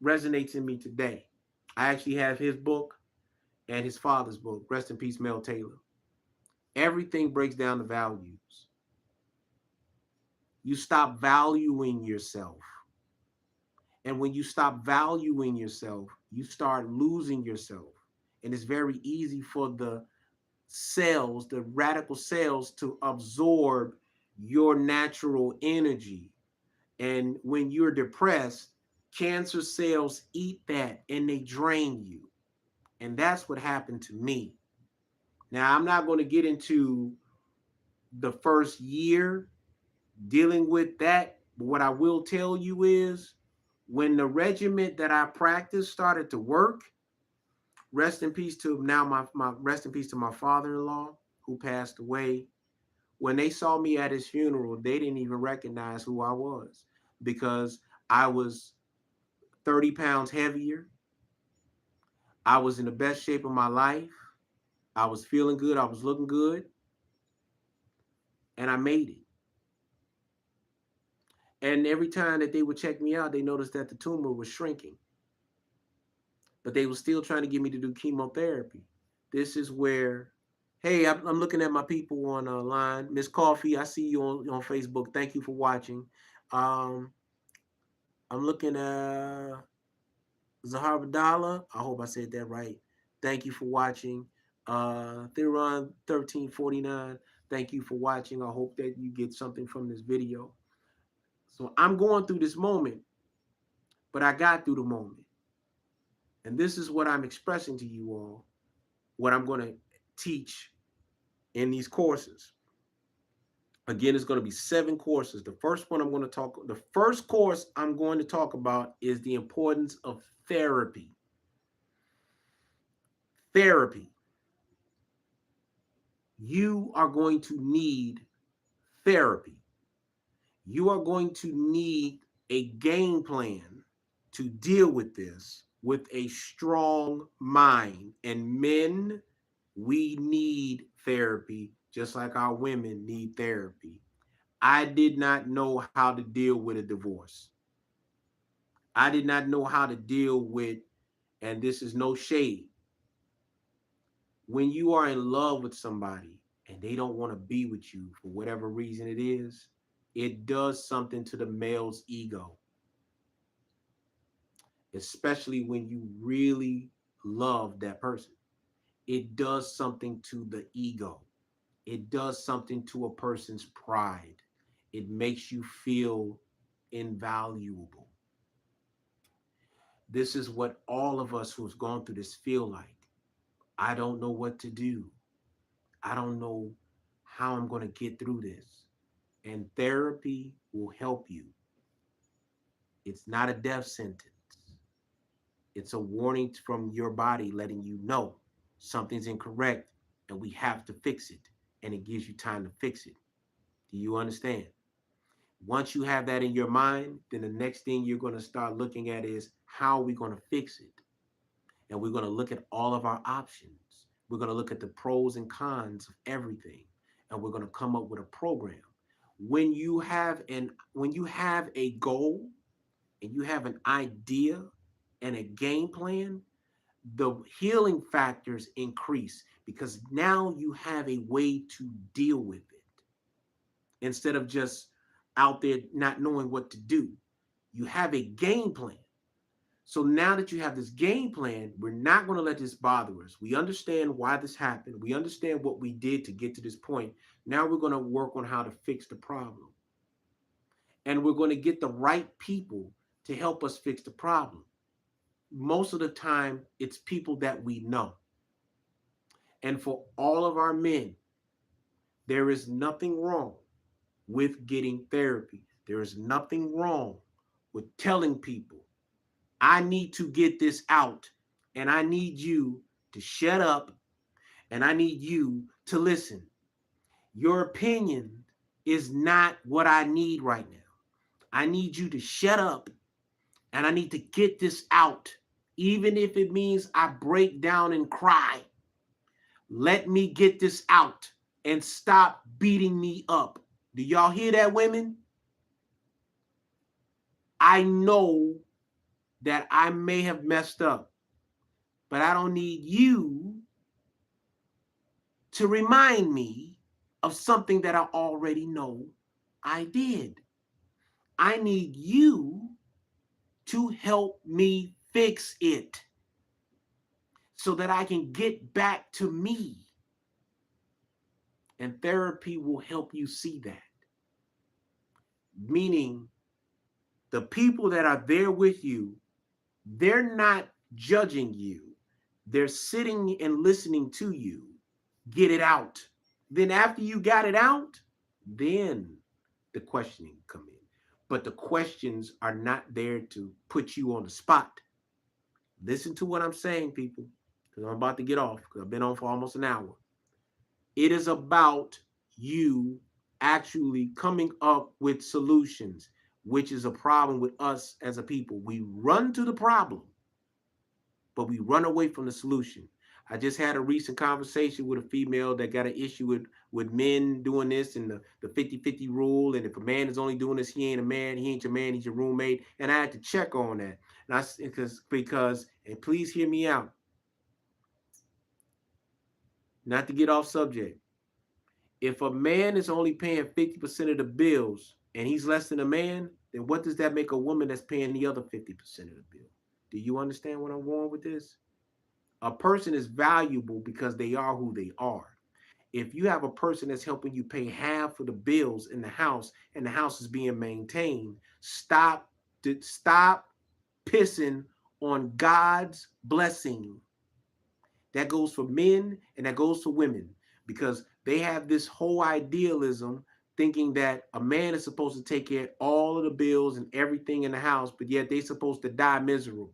resonates in me today. I actually have his book and his father's book, Rest in Peace, Mel Taylor. Everything breaks down to values. You stop valuing yourself. And when you stop valuing yourself, you start losing yourself. And it's very easy for the cells, the radical cells, to absorb your natural energy. And when you're depressed, cancer cells eat that and they drain you. And that's what happened to me. Now, I'm not going to get into the first year dealing with that. But what I will tell you is when the regiment that I practiced started to work, rest in peace to now my rest in peace to my father-in-law who passed away. When they saw me at his funeral, they didn't even recognize who I was because I was 30 pounds heavier. I was in the best shape of my life. I was feeling good. I was looking good. And I made it. And every time that they would check me out, they noticed that the tumor was shrinking. But they were still trying to get me to do chemotherapy. This is where, hey, I'm looking at my people on line. Miss Coffee, I see you on Facebook. Thank you for watching. Um, I'm looking at Zahar Badala. I hope I said that right. Thank you for watching. Theron 1349. Thank you for watching. I hope that you get something from this video. So I'm going through this moment, but I got through the moment. And this is what I'm expressing to you all, what I'm going to teach in these courses. Again, it's going to be 7 courses. The first course I'm going to talk about is the importance of therapy. Therapy. You are going to need therapy. You are going to need a game plan to deal with this with a strong mind. And men, we need therapy just like our women need therapy. I did not know how to deal with a divorce. I did not know how to deal with, and this is no shade, when you are in love with somebody and they don't want to be with you for whatever reason it does something to the male's ego, especially when you really love that person. It does something to the ego. It does something to a person's pride. It makes you feel invaluable. This is what all of us who've gone through this feel like. I don't know what to do. I don't know how I'm going to get through this. And therapy will help you. It's not a death sentence. It's a warning from your body letting you know something's incorrect and we have to fix it. And it gives you time to fix it. Do you understand? Once you have that in your mind, then the next thing you're going to start looking at is how are we going to fix it? And we're going to look at all of our options. We're going to look at the pros and cons of everything. And we're going to come up with a program. When you have a goal and you have an idea and a game plan, the healing factors increase because now you have a way to deal with it instead of just out there not knowing what to do. You have a game plan. So now that you have this game plan, we're not going to let this bother us. We understand why this happened. We understand what we did to get to this point. Now we're going to work on how to fix the problem. And we're going to get the right people to help us fix the problem. Most of the time, it's people that we know. And for all of our men, there is nothing wrong with getting therapy. There is nothing wrong with telling people, I need to get this out, and I need you to shut up, and I need you to listen. Your opinion is not what I need right now. I need you to shut up, and I need to get this out, even if it means I break down and cry. Let me get this out and stop beating me up. Do y'all hear that, women? I know that I may have messed up, but I don't need you to remind me of something that I already know I did. I need you to help me fix it so that I can get back to me. And therapy will help you see that. Meaning, the people that are there with you, they're not judging you. They're sitting and listening to you. Get it out. Then after you got it out, then the questioning come in. But the questions are not there to put you on the spot. Listen to what I'm saying, people, because I'm about to get off because I've been on for almost an hour. It is about you actually coming up with solutions, which is a problem with us as a people. We run to the problem, but we run away from the solution. I just had a recent conversation with a female that got an issue with men doing this and the 50-50 rule. And if a man is only doing this, he ain't a man, he ain't your man, he's your roommate. And I had to check on that. And I because and please hear me out, not to get off subject. If a man is only paying 50% of the bills and he's less than a man, then what does that make a woman that's paying the other 50% of the bill? Do you understand what I'm going with this? A person is valuable because they are who they are. If you have a person that's helping you pay half of the bills in the house and the house is being maintained, stop pissing on God's blessing. That goes for men and that goes for women, because they have this whole idealism thinking that a man is supposed to take care of all of the bills and everything in the house, but yet they're supposed to die miserable.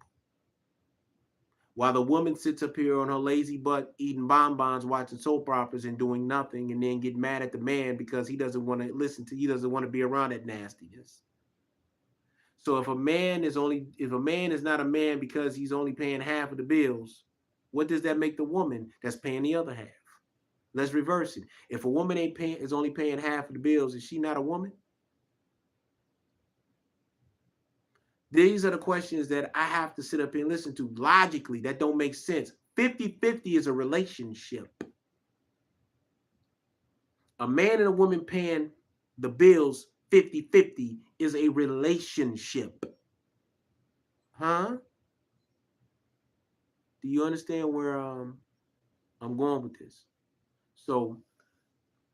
While the woman sits up here on her lazy butt eating bonbons, watching soap operas and doing nothing, and then get mad at the man because he doesn't want to listen to, he doesn't want to be around that nastiness. So if a man is not a man because he's only paying half of the bills, what does that make the woman that's paying the other half? Let's reverse it. If a woman is only paying half of the bills, is she not a woman? These are the questions that I have to sit up here and listen to. Logically, that don't make sense. 50-50 is a relationship. A man and a woman paying the bills 50-50 is a relationship. Huh? Do you understand where I'm going with this? So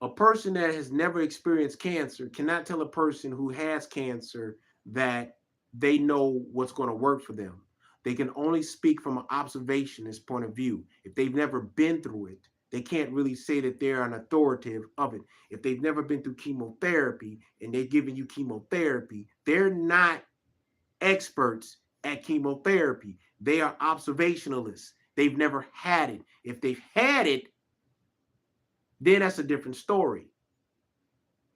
a person that has never experienced cancer cannot tell a person who has cancer that they know what's going to work for them. They can only speak from an observationist point of view. If they've never been through it, they can't really say that they're an authoritative of it. If they've never been through chemotherapy and they're giving you chemotherapy, they're not experts at chemotherapy. They are observationalists. They've never had it. If they've had it, then that's a different story.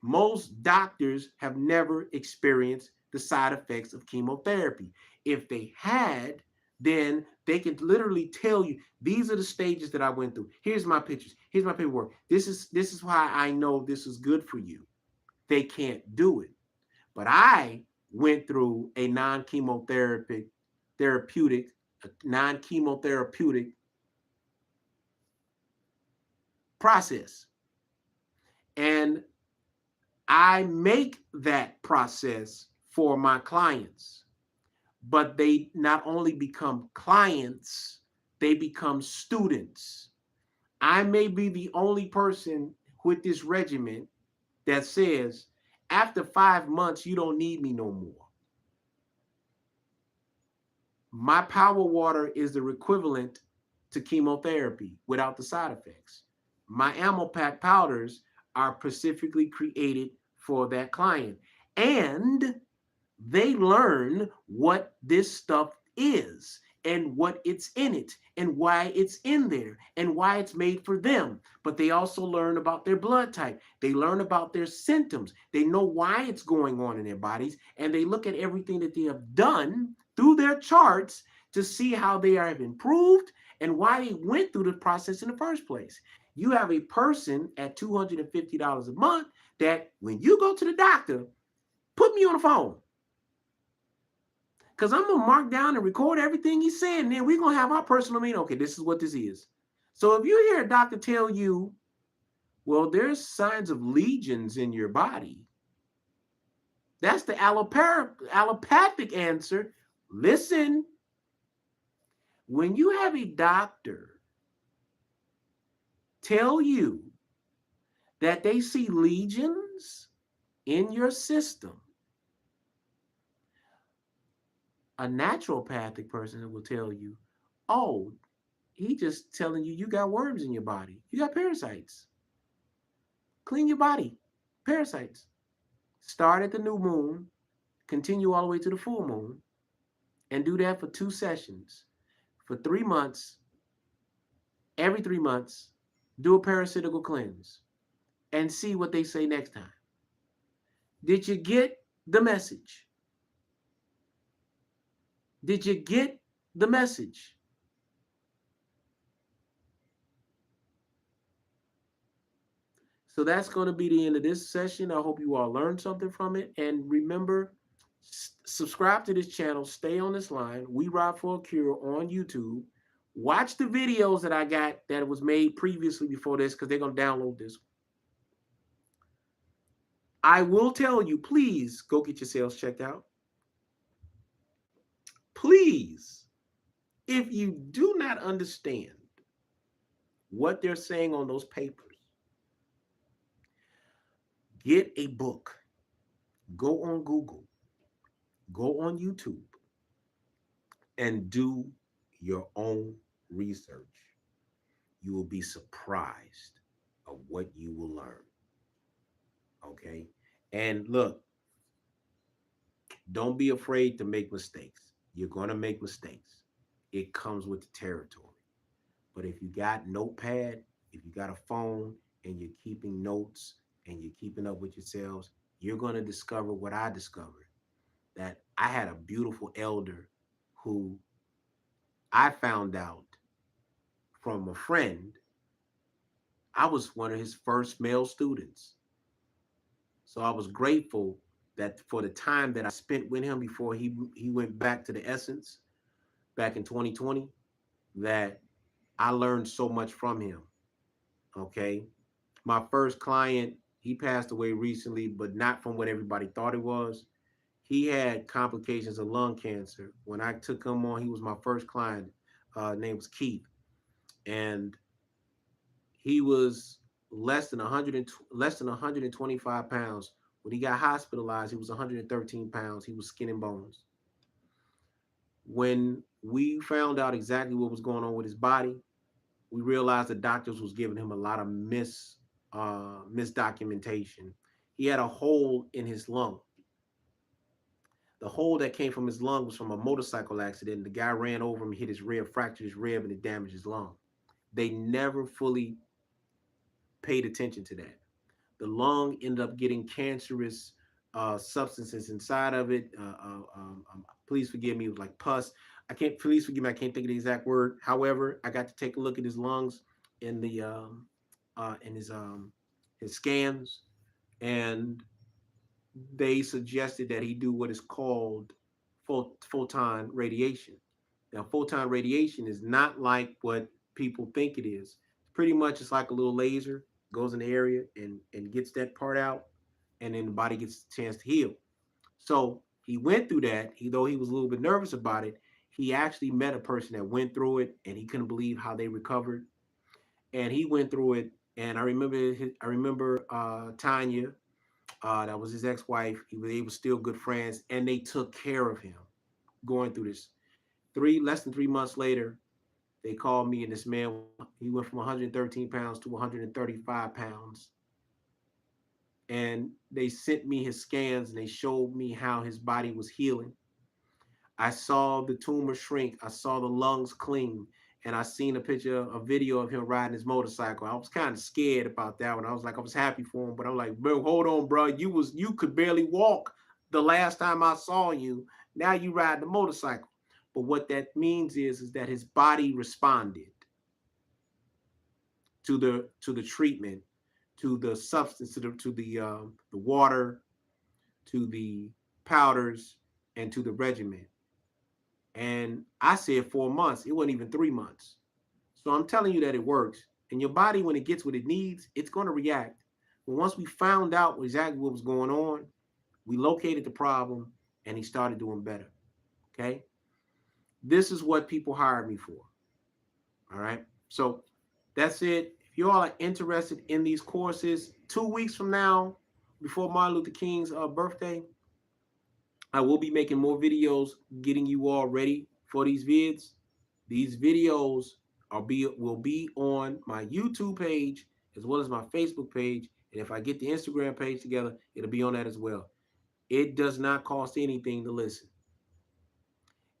Most doctors have never experienced the side effects of chemotherapy. If they had, then they can literally tell you, these are the stages that I went through. Here's my pictures. Here's my paperwork. This is why I know this is good for you. They can't do it. But I went through a non-chemotherapeutic process. And I make that process for my clients, but they not only become clients, they become students. I may be the only person with this regimen that says, after 5 months, you don't need me no more. My power water is the equivalent to chemotherapy without the side effects. My ammo pack powders are specifically created for that client. And they learn what this stuff is and what it's in it and why it's in there and why it's made for them. But they also learn about their blood type. They learn about their symptoms. They know why it's going on in their bodies, and they look at everything that they have done through their charts to see how they have improved and why they went through the process in the first place. You have a person at $250 a month that when you go to the doctor, put me on the phone. Because I'm going to mark down and record everything he's saying. And then we're going to have our personal meeting. Okay, this is what this is. So if you hear a doctor tell you Well, there's signs of legions in your body. That's the allopathic answer. Listen, when you have a doctor tell you that they see legions in your system, a naturopathic person will tell you, oh, he just telling you got worms in your body. You got parasites. Clean your body. Parasites. Start at the new moon, continue all the way to the full moon, and do that for 2 sessions. For 3 months, every 3 months, do a parasitical cleanse and see what they say next time. Did you get the message? Did you get the message? So that's going to be the end of this session. I hope you all learned something from it. And remember, subscribe to this channel. Stay on this line. We Ride for a Cure on YouTube. Watch the videos that I got that was made previously before this because they're going to download this. I will tell you, please go get your sales checked out. Please, if you do not understand what they're saying on those papers, get a book. Go on Google. Go on YouTube and do your own research. You will be surprised of what you will learn. Okay? And look, don't be afraid to make mistakes. You're going to make mistakes. It comes with the territory. But if you got notepad, if you got a phone and you're keeping notes and you're keeping up with yourselves, you're going to discover what I discovered. That I had a beautiful elder who I found out from a friend. I was one of his first male students. So I was grateful that for the time that I spent with him before he went back to the essence back in 2020, that I learned so much from him. Okay. My first client, he passed away recently, but not from what everybody thought it was. He had complications of lung cancer. When I took him on, he was my first client. Name was Keith. And he was less than 125 pounds. When he got hospitalized, he was 113 pounds. He was skin and bones. When we found out exactly what was going on with his body, we realized the doctors was giving him a lot of misdocumentation. He had a hole in his lung. The hole that came from his lung was from a motorcycle accident. The guy ran over him, hit his rib, fractured his rib, and it damaged his lung. They never fully paid attention to that. The lung ended up getting cancerous substances inside of it. Please forgive me, it was like pus. Please forgive me, I can't think of the exact word. However, I got to take a look at his lungs in the in his scans, and they suggested that he do what is called photon radiation. Now, photon radiation is not like what people think it is. Pretty much it's like a little laser, goes in the area and gets that part out, and then the body gets a chance to heal. So he went through that. Though he was a little bit nervous about it, he actually met a person that went through it, and he couldn't believe how they recovered. And he went through it, and I remember Tanya, that was his ex-wife. They were still good friends, and they took care of him going through this. Less than 3 months later, they called me, and this man, he went from 113 pounds to 135 pounds. And they sent me his scans, and they showed me how his body was healing. I saw the tumor shrink. I saw the lungs clean. And I seen a video of him riding his motorcycle. I was kind of scared about that one. I was happy for him, but I'm like, bro, hold on, bro. You could barely walk the last time I saw you. Now you ride the motorcycle. But what that means is that his body responded to the treatment, to the substance, to the water, to the powders, and to the regimen. And I said 4 months. It wasn't even 3 months. So I'm telling you that it works. And your body, when it gets what it needs, it's going to react. But once we found out exactly what was going on, we located the problem and he started doing better. Okay. This is what people hired me for. All right. So that's it. If you all are interested in these courses, 2 weeks from now, before Martin Luther King's birthday, I will be making more videos getting you all ready for these vids. These videos will be on my YouTube page as well as my Facebook page. And if I get the Instagram page together, it'll be on that as well. It does not cost anything to listen.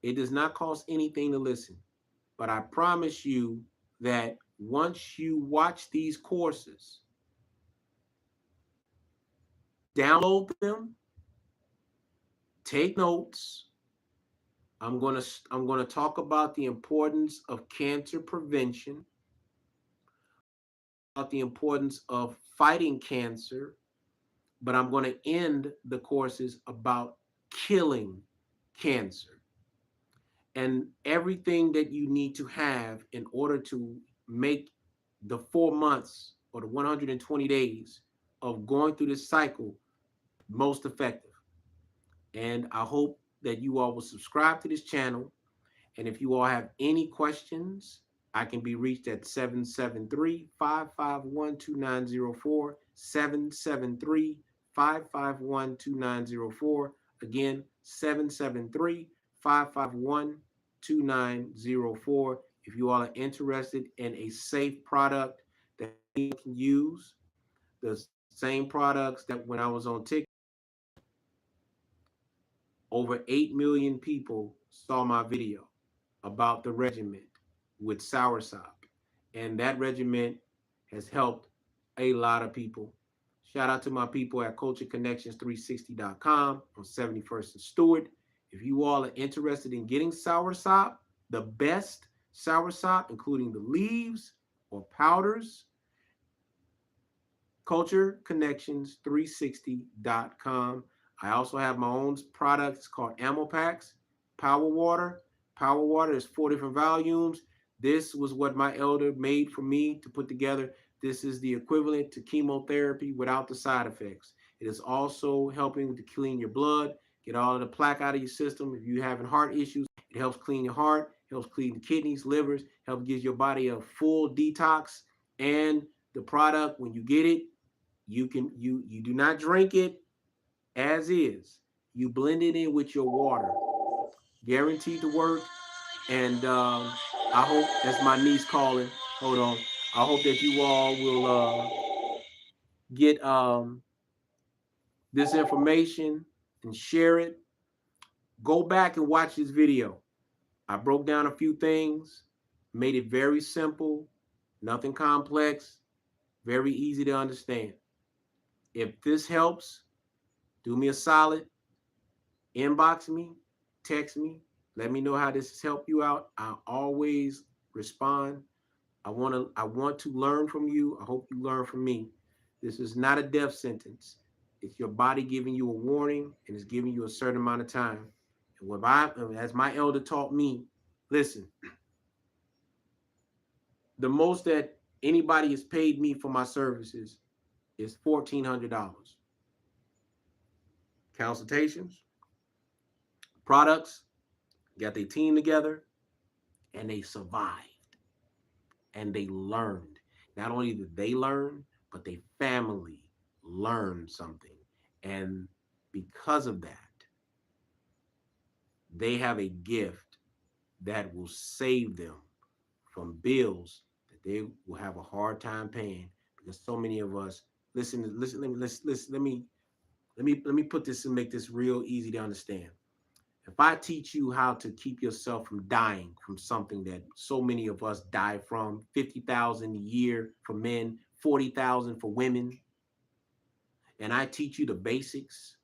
It does not cost anything to listen. But I promise you that once you watch these courses, download them, take notes. I'm gonna talk about the importance of cancer prevention, about the importance of fighting cancer, but I'm going to end the courses about killing cancer and everything that you need to have in order to make the 4 months or the 120 days of going through this cycle most effective. And I hope that you all will subscribe to this channel. And if you all have any questions, I can be reached at 773-551-2904, 773-551-2904. Again, 773-551-2904. If you all are interested in a safe product that you can use, the same products that when I was on TikTok, over 8 million people saw my video about the regimen with soursop. And that regimen has helped a lot of people. Shout out to my people at cultureconnections360.com on 71st and Stewart. If you all are interested in getting soursop, the best soursop, including the leaves or powders, cultureconnections360.com. I also have my own products called Ammo Packs, Power Water. Power Water is 4 different volumes. This was what my elder made for me to put together. This is the equivalent to chemotherapy without the side effects. It is also helping to clean your blood, get all of the plaque out of your system. If you're having heart issues, it helps clean your heart, helps clean the kidneys, livers, helps give your body a full detox. And the product, when you get it, you do not drink it as is. You blend it in with your water. Guaranteed to work. And I hope that's my niece calling. Hold on. I hope that you all will get this information and share it. Go back and watch this video. I broke down a few things, made it very simple, nothing complex, very easy to understand. If this helps, do me a solid, inbox me, text me, let me know how this has helped you out. I always respond. I want to learn from you. I hope you learn from me. This is not a death sentence. It's your body giving you a warning and it's giving you a certain amount of time. And as my elder taught me, listen, the most that anybody has paid me for my services is $1,400. Consultations, products, got their team together, and they survived and they learned. Not only did they learn, but their family learned something. And because of that, they have a gift that will save them from bills that they will have a hard time paying. Because so many of us, listen, let me put this and make this real easy to understand. If I teach you how to keep yourself from dying from something that so many of us die from, 50,000 a year for men, 40,000 for women, and I teach you the basics,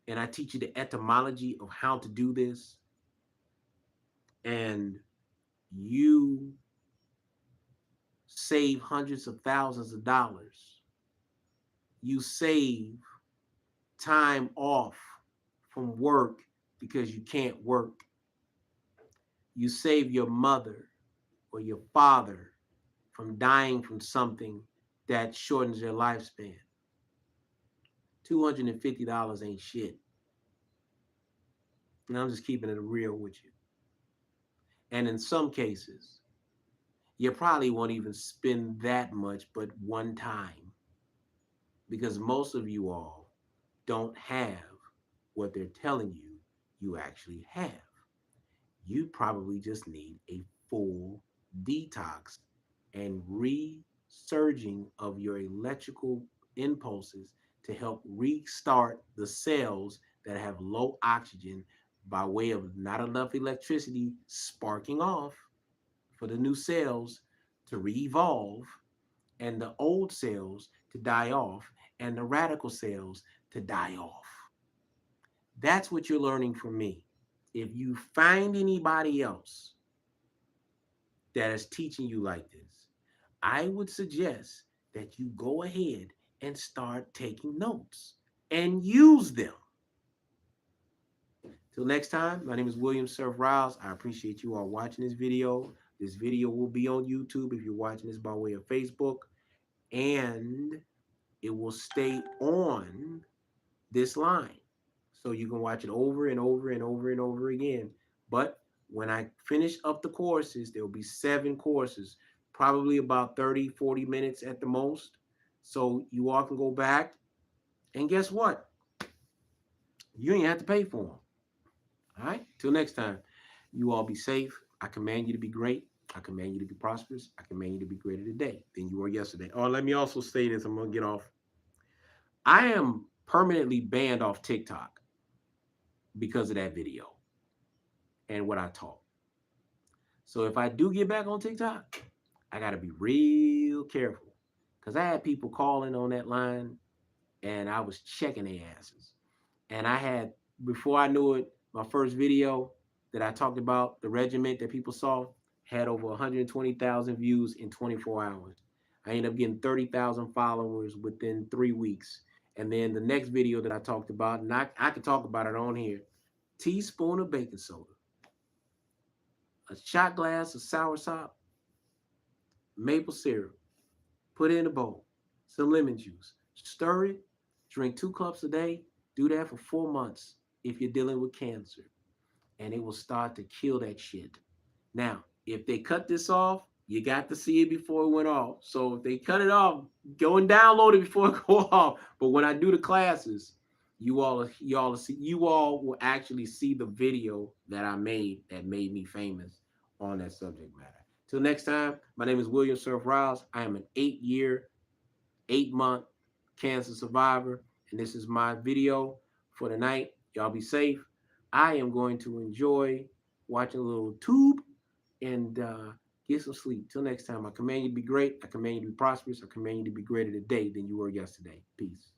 and I teach you the etymology of how to do this, and you save hundreds of thousands of dollars. You save time off from work because you can't work. You save your mother or your father from dying from something that shortens their lifespan. $250 ain't shit. And I'm just keeping it real with you. And in some cases, you probably won't even spend that much but one time, because most of you all don't have what they're telling you you actually have. You probably just need a full detox and resurging of your electrical impulses to help restart the cells that have low oxygen by way of not enough electricity sparking off for the new cells to re-evolve, and the old cells to die off, and the radical cells to die off. That's what you're learning from me. If you find anybody else that is teaching you like this, I would suggest that you go ahead and start taking notes and use them. Till next time, my name is William Surf Riles. I appreciate you all watching this video. This video will be on YouTube if you're watching this by way of Facebook, and it will stay on this line. So you can watch it over and over and over and over again. But when I finish up the courses, there will be 7 courses, probably about 30, 40 minutes at the most. So you all can go back, and guess what? You ain't have to pay for them. All right? Till next time, you all be safe. I command you to be great. I command you to be prosperous. I command you to be greater today than you were yesterday. Oh, let me also say this. I'm going to get off. I am permanently banned off TikTok because of that video and what I taught. So if I do get back on TikTok, I got to be real careful, because I had people calling on that line and I was checking their asses. And I had, before I knew it, my first video that I talked about, the regiment that people saw, had over 120,000 views in 24 hours. I ended up getting 30,000 followers within 3 weeks. And then the next video that I talked about, and I can talk about it on here, teaspoon of baking soda, a shot glass of soursop, maple syrup, put it in a bowl, some lemon juice, stir it, drink 2 cups a day. Do that for 4 months if you're dealing with cancer, and it will start to kill that shit. Now, if they cut this off, you got to see it before it went off. So if they cut it off, go and download it before it go off. But when I do the classes, you all will actually see the video that I made that made me famous on that subject matter. Till next time, my name is William Surf Riles. I am an 8-month cancer survivor, and this is my video for tonight. Y'all be safe. I am going to enjoy watching a little tube and get some sleep. Till next time, I command you to be great. I command you to be prosperous. I command you to be greater today than you were yesterday. Peace.